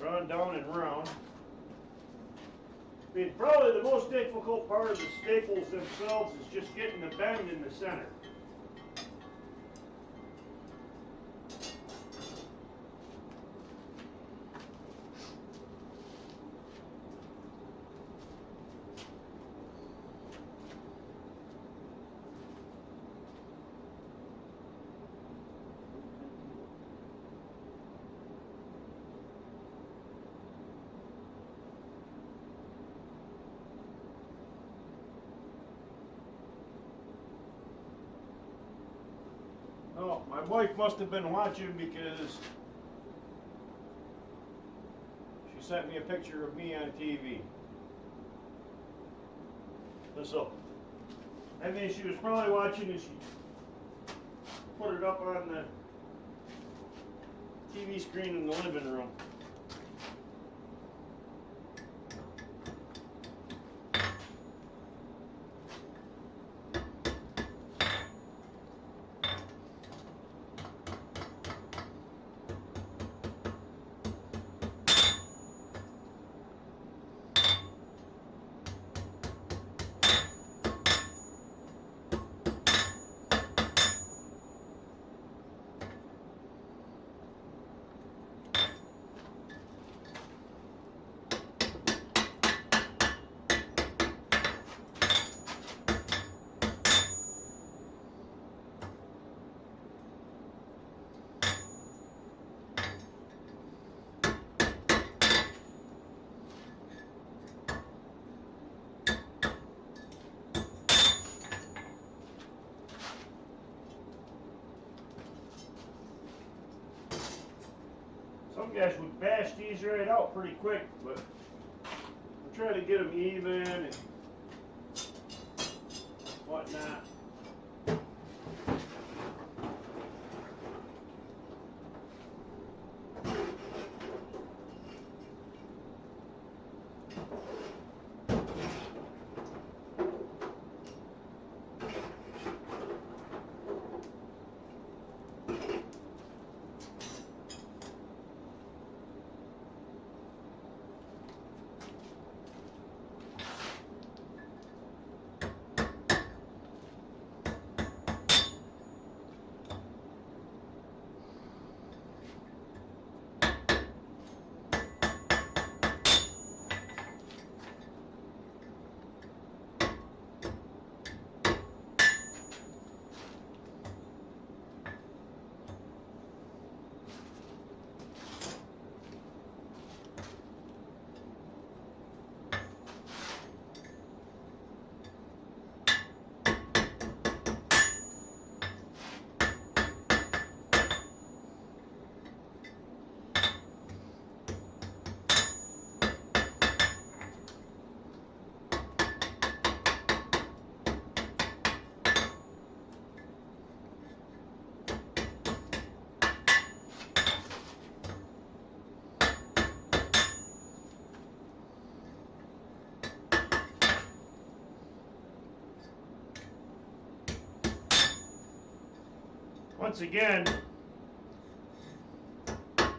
Speaker 1: drawn down and round. I mean, probably the most difficult part of the staples themselves is just getting the bend in the center. Oh, my wife must have been watching because she sent me a picture of me on TV. So, I mean, she was probably watching as she put it up on the TV screen in the living room. Some guys would bash these right out pretty quick, but we'll try to get them even and whatnot. Once again, I'm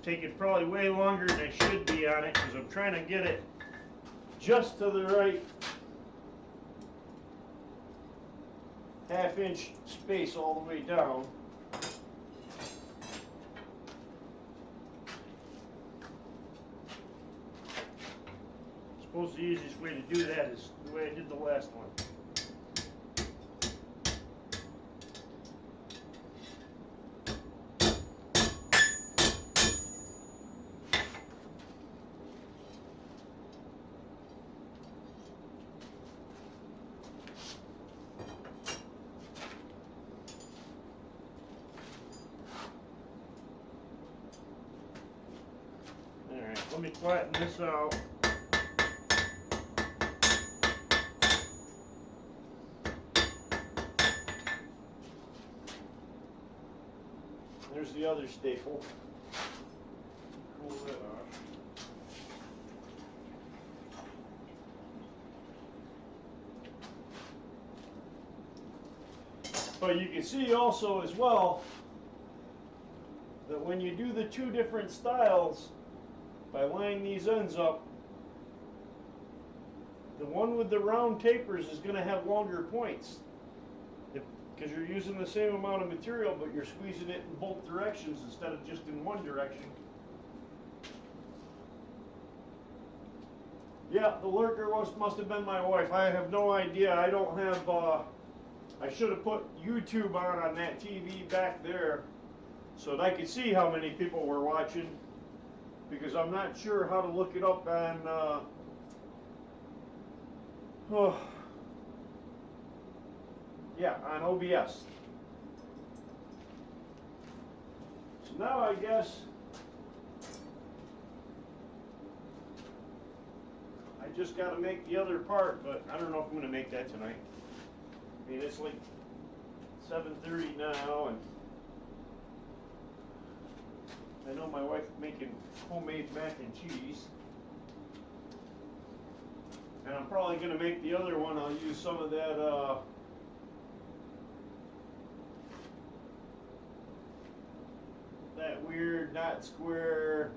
Speaker 1: taking probably way longer than I should be on it because I'm trying to get it just to the right half-inch space all the way down. I suppose the easiest way to do that is the way I did the last one. Alright, let me flatten this out. There's the other staple. Pull that off. But you can see also as well that when you do the two different styles, by lining these ends up, the one with the round tapers is going to have longer points because you're using the same amount of material, but you're squeezing it in both directions instead of just in one direction. Yeah, the lurker must have been my wife. I have no idea. I don't have, I should have put YouTube on that TV back there so that I could see how many people were watching, because I'm not sure how to look it up on, yeah, on OBS. So now I guess I just got to make the other part, but I don't know if I'm going to make that tonight. I mean, it's like 7:30 now, and I know my wife's making homemade mac and cheese. And I'm probably going to make the other one. I'll use some of that that weird not square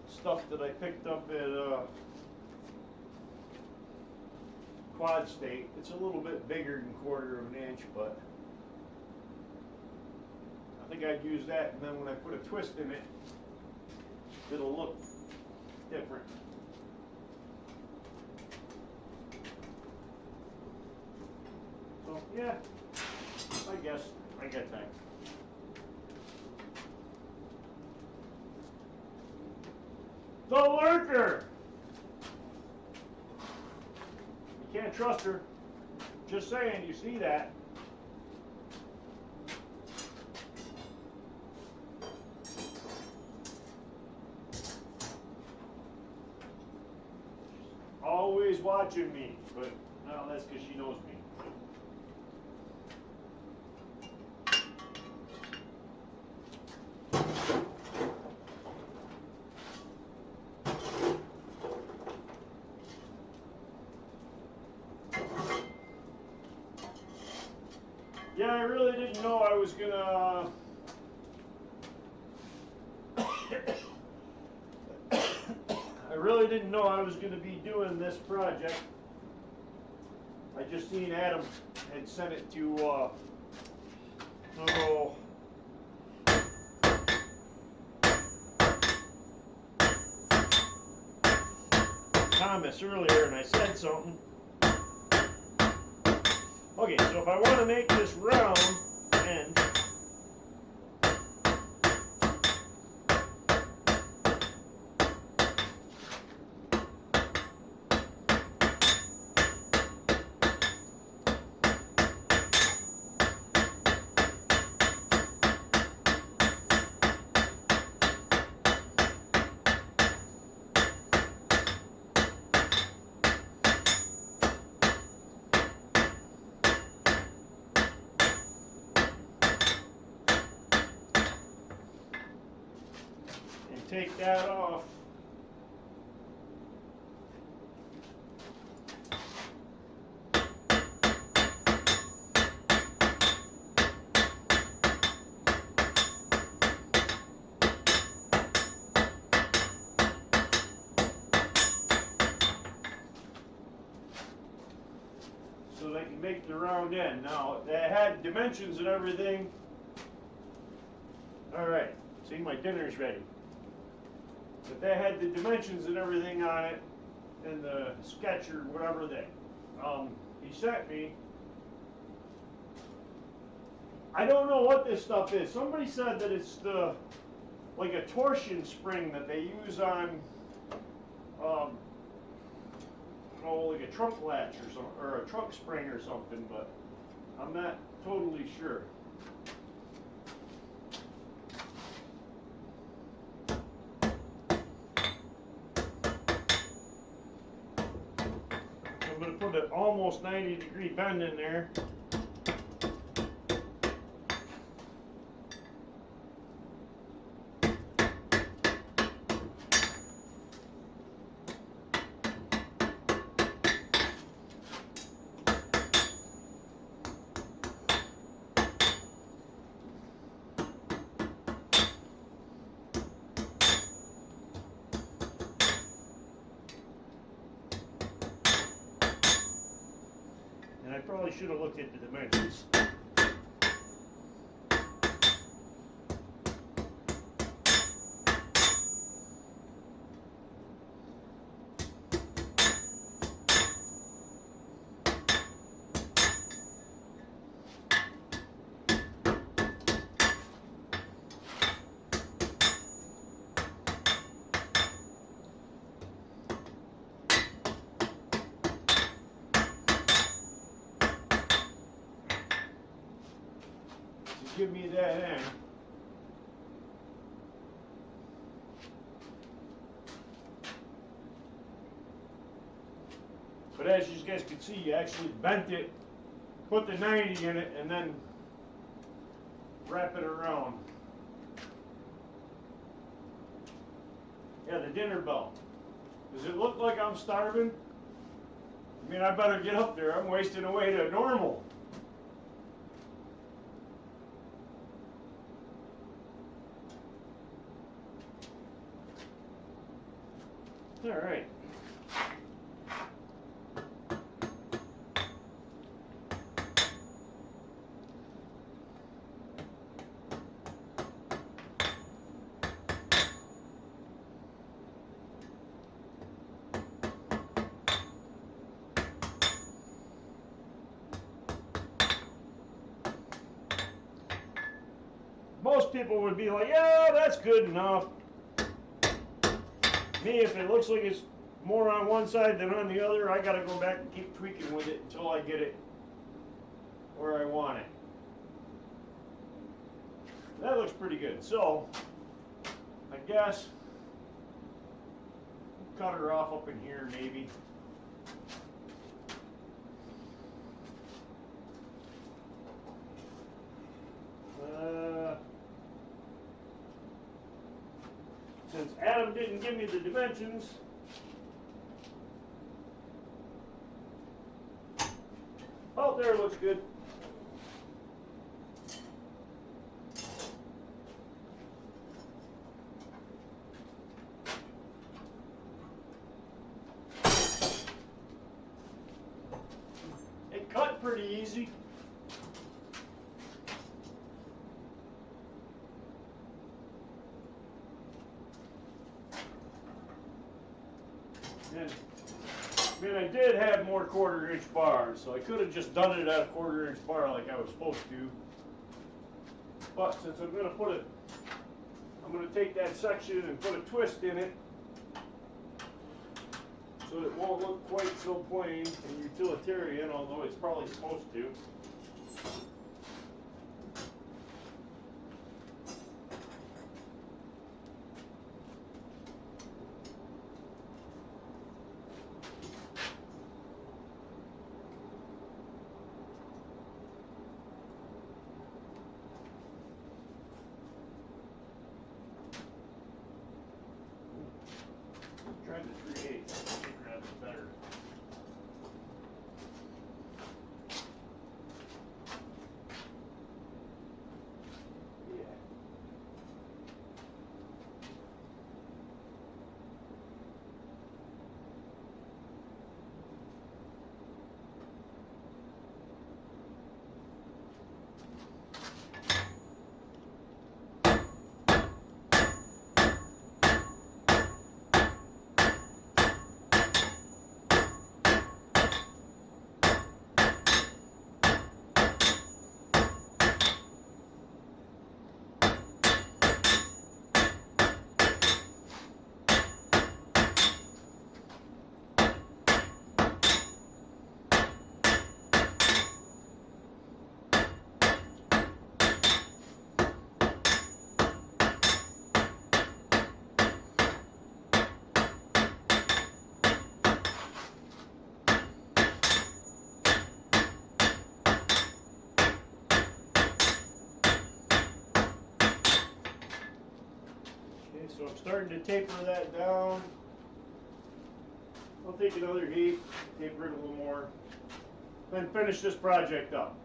Speaker 1: stuff that I picked up at Quad State. It's a little bit bigger than 1/4 of an inch, but I think I'd use that, and then when I put a twist in it, it'll look different. So yeah, I guess I get that. The lurker! You can't trust her. Just saying, you see that. Always watching me, but no, that's because she knows me. Yeah, I really didn't know I was gonna I really didn't know I was gonna be doing this project. I just seen Adam had sent it to little Thomas earlier, and I said something. Okay, so if I want to make this round end, take that off. and make the round end. Now, they had dimensions and everything. All right, see, my dinner's ready. But they had the dimensions and everything on it in the sketch or whatever that he sent me. I don't know what this stuff is. Somebody said that it's like a torsion spring that they use on like a trunk latch or something, or a trunk spring or something, but I'm not totally sure. I'm going to put an almost 90-degree bend in there. And I probably should have looked at the dimensions. Give me that end. But as you guys can see, you actually bent it, put the 90 in it, and then wrap it around. Yeah, the dinner bell. Does it look like I'm starving? I mean, I better get up there. I'm wasting away to normal. All right. Most people would be like, yeah, that's good enough. Me, if it looks like it's more on one side than on the other, I gotta go back and keep tweaking with it until I get it where I want it. That looks pretty good. So, I guess, cut her off up in here maybe. Since Adam didn't give me the dimensions, oh, there, looks good. It cut pretty easy. And, I mean, I did have more 1/4 inch bars, so I could have just done it at a 1/4 inch bar like I was supposed to. But since I'm going to take that section and put a twist in it, so it won't look quite so plain and utilitarian, although it's probably supposed to. Trying to create, grab it better. so I'm starting to taper that down. I'll take another heat, taper it a little more, then finish this project up.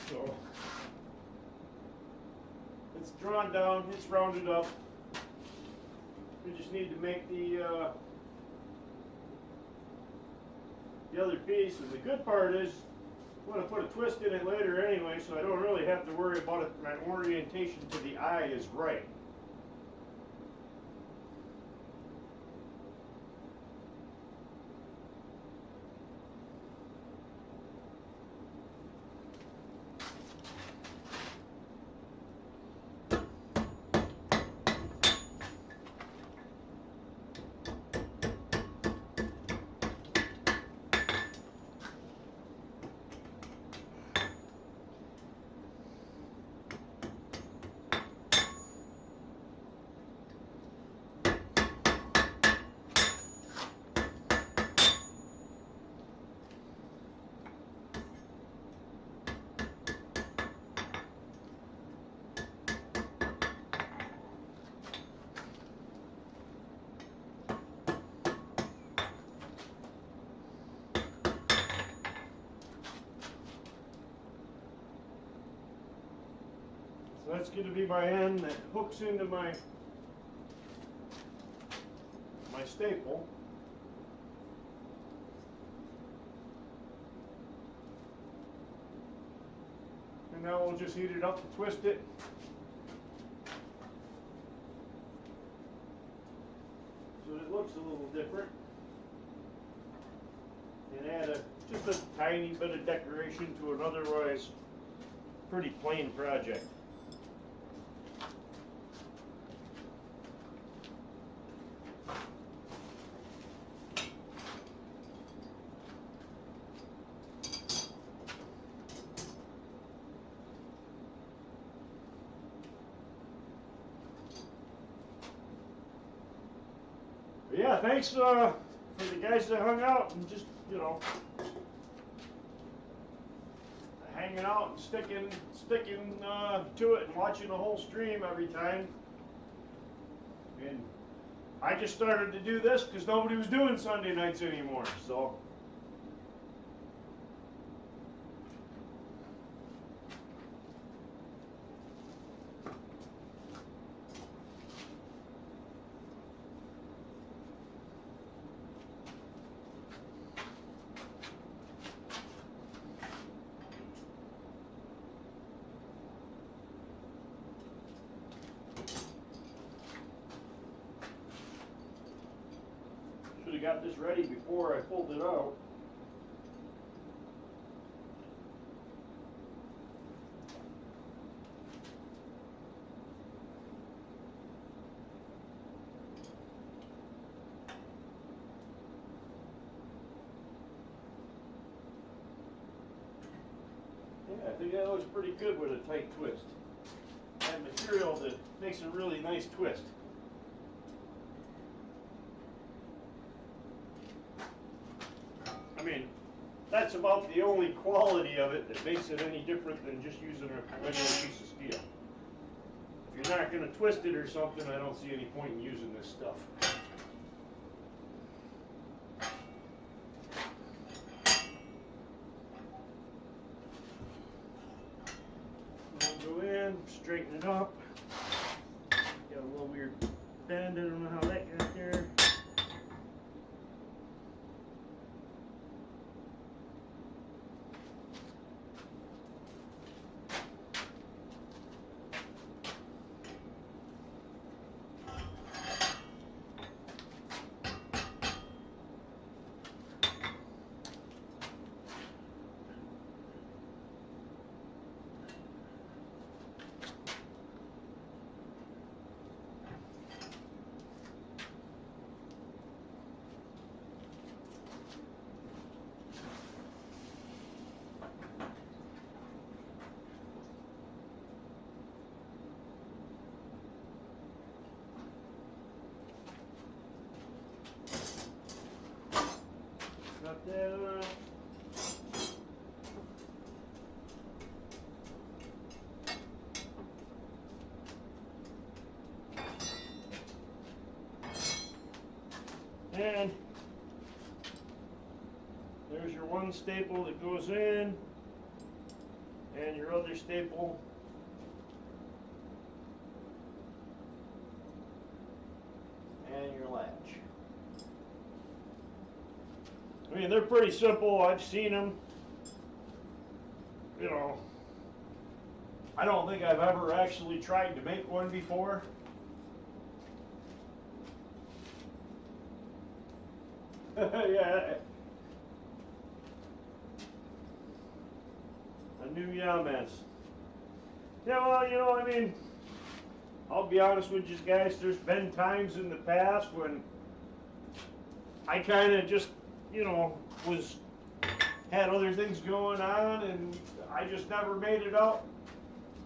Speaker 1: So it's drawn down, it's rounded up. We just need to make the other piece, and the good part is I'm going to put a twist in it later anyway, so I don't really have to worry about it. My orientation to the eye is right. So that's going to be my end that hooks into my staple. And now we'll just heat it up to twist it. So that it looks a little different. And add just a tiny bit of decoration to an otherwise pretty plain project. Yeah, thanks for the guys that hung out and just, you know, hanging out and sticking to it and watching the whole stream every time. And I just started to do this because nobody was doing Sunday nights anymore, so. Should have got this ready before I pulled it out. Yeah, I think that looks pretty good with a tight twist. That material that makes a really nice twist. I mean, that's about the only quality of it that makes it any different than just using a regular piece of steel. If you're not going to twist it or something, I don't see any point in using this stuff. Go in, straighten it up. Got a little weird bend, I don't know how that got there. And there's your one staple that goes in, and your other staple and your latch. I mean, they're pretty simple. I've seen them. You know, I don't think I've ever actually tried to make one before. Yeah. A new Yamas. Yeah, well, you know, I mean, I'll be honest with you guys, there's been times in the past when I kind of just, you know, had other things going on, and I just never made it out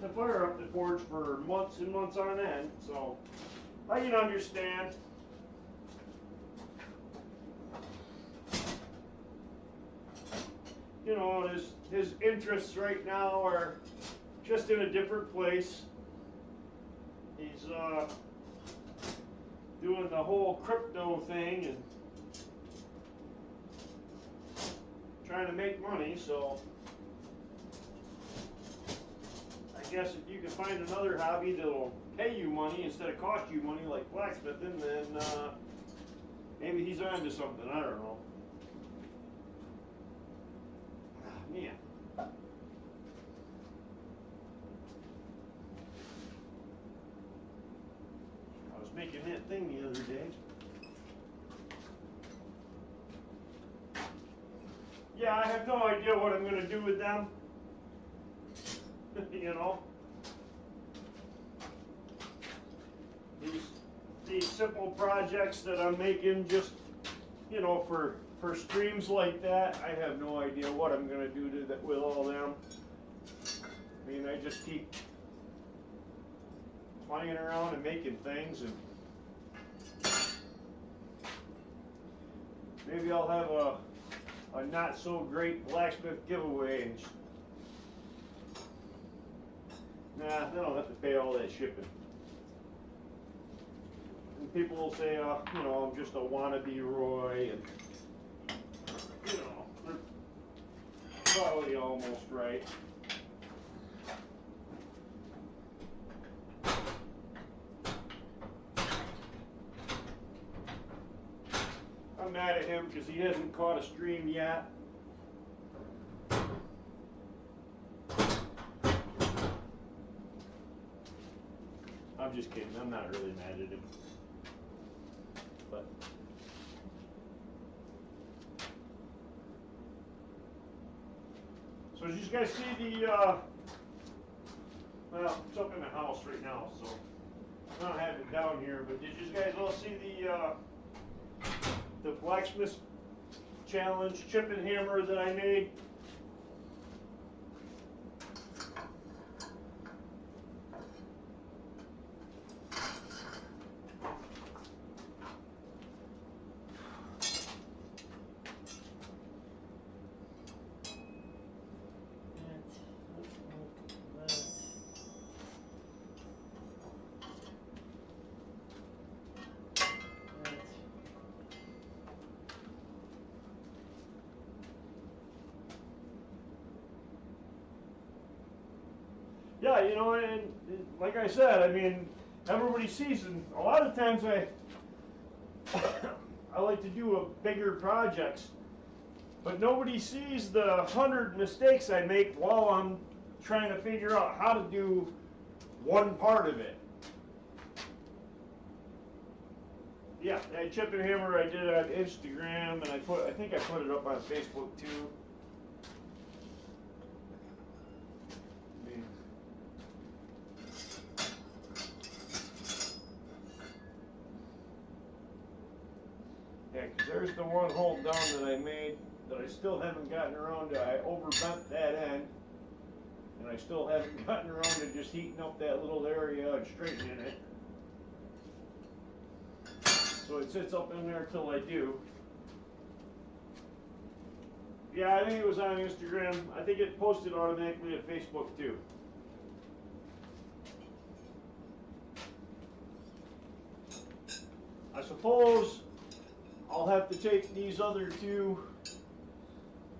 Speaker 1: to fire up the forge for months and months on end, so I can understand. You know, his interests right now are just in a different place. He's doing the whole crypto thing and trying to make money, so I guess if you can find another hobby that'll pay you money instead of cost you money like blacksmithing, then maybe he's onto something, I don't know. Man. I was making that thing the other day. Yeah, I have no idea what I'm going to do with them. You know? These simple projects that I'm making just, you know, for streams like that, I have no idea what I'm going to do with all them. I mean, I just keep playing around and making things, and maybe I'll have a not so great blacksmith giveaway, and nah, then I'll have to pay all that shipping. And people will say, you know, I'm just a wannabe Roy, and you know, they're probably almost right. I'm mad at him because he hasn't caught a stream yet. I'm just kidding. I'm not really mad at him. But so did you guys see the well, it's up in the house right now, so I don't have it down here, but did you guys all see the blacksmith challenge chip and hammer that I made? Yeah, you know, and like I said, I mean, everybody sees, and a lot of times I like to do bigger projects, but nobody sees the 100 mistakes I make while I'm trying to figure out how to do one part of it. Yeah, that chip and hammer I did on Instagram, and I think I put it up on Facebook too. Yeah, because there's the one hole down that I made that I still haven't gotten around to. I overbent that end, and I still haven't gotten around to just heating up that little area and straightening it. So it sits up in there till I do. Yeah, I think it was on Instagram. I think it posted automatically at Facebook too. I suppose I'll have to take these other two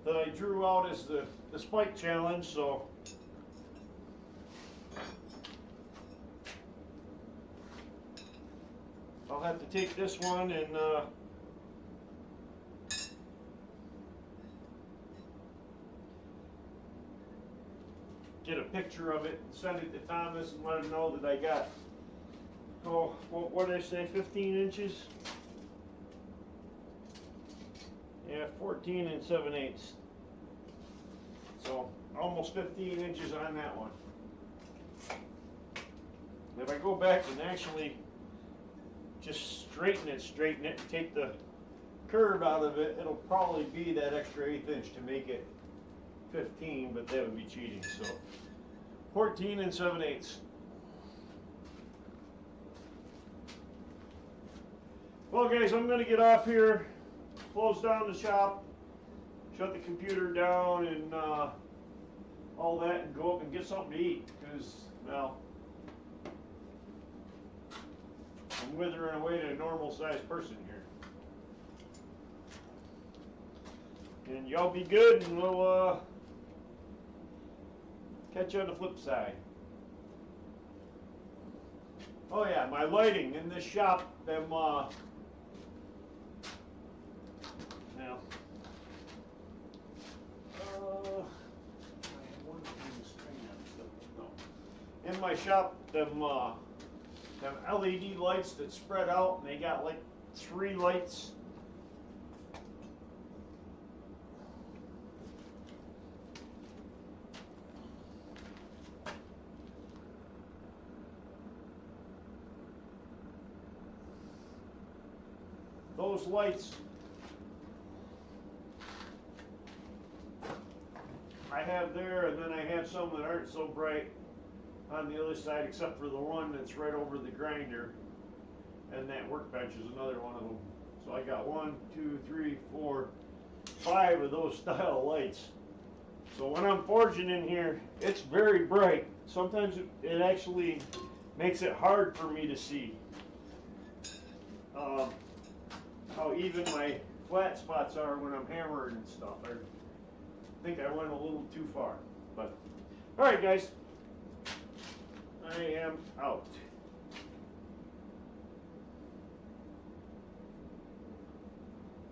Speaker 1: that I drew out as the spike challenge, so I'll have to take this one and get a picture of it and send it to Thomas and let him know that I got, oh, what did I say, 15 inches? Yeah, 14 and 7/8. So almost 15 inches on that one. If I go back and actually just straighten it, and take the curve out of it, it'll probably be that extra 1/8 inch to make it 15, but that would be cheating. So 14 and 7/8. Well, guys, I'm going to get off here, close down the shop, shut the computer down, and all that, and go up and get something to eat, because, well, I'm withering away to a normal-sized person here. And y'all be good, and we'll catch you on the flip side. Oh yeah, my lighting in this shop, them, now, in my shop, them LED lights that spread out, and they got like 3 lights. Those lights I have there, and then I have some that aren't so bright on the other side, except for the one that's right over the grinder, and that workbench is another one of them. So I got 1, 2, 3, 4, 5 of those style lights. So when I'm forging in here, it's very bright. Sometimes it actually makes it hard for me to see how even my flat spots are when I'm hammering and stuff. I think I went a little too far, but all right, guys, I am out.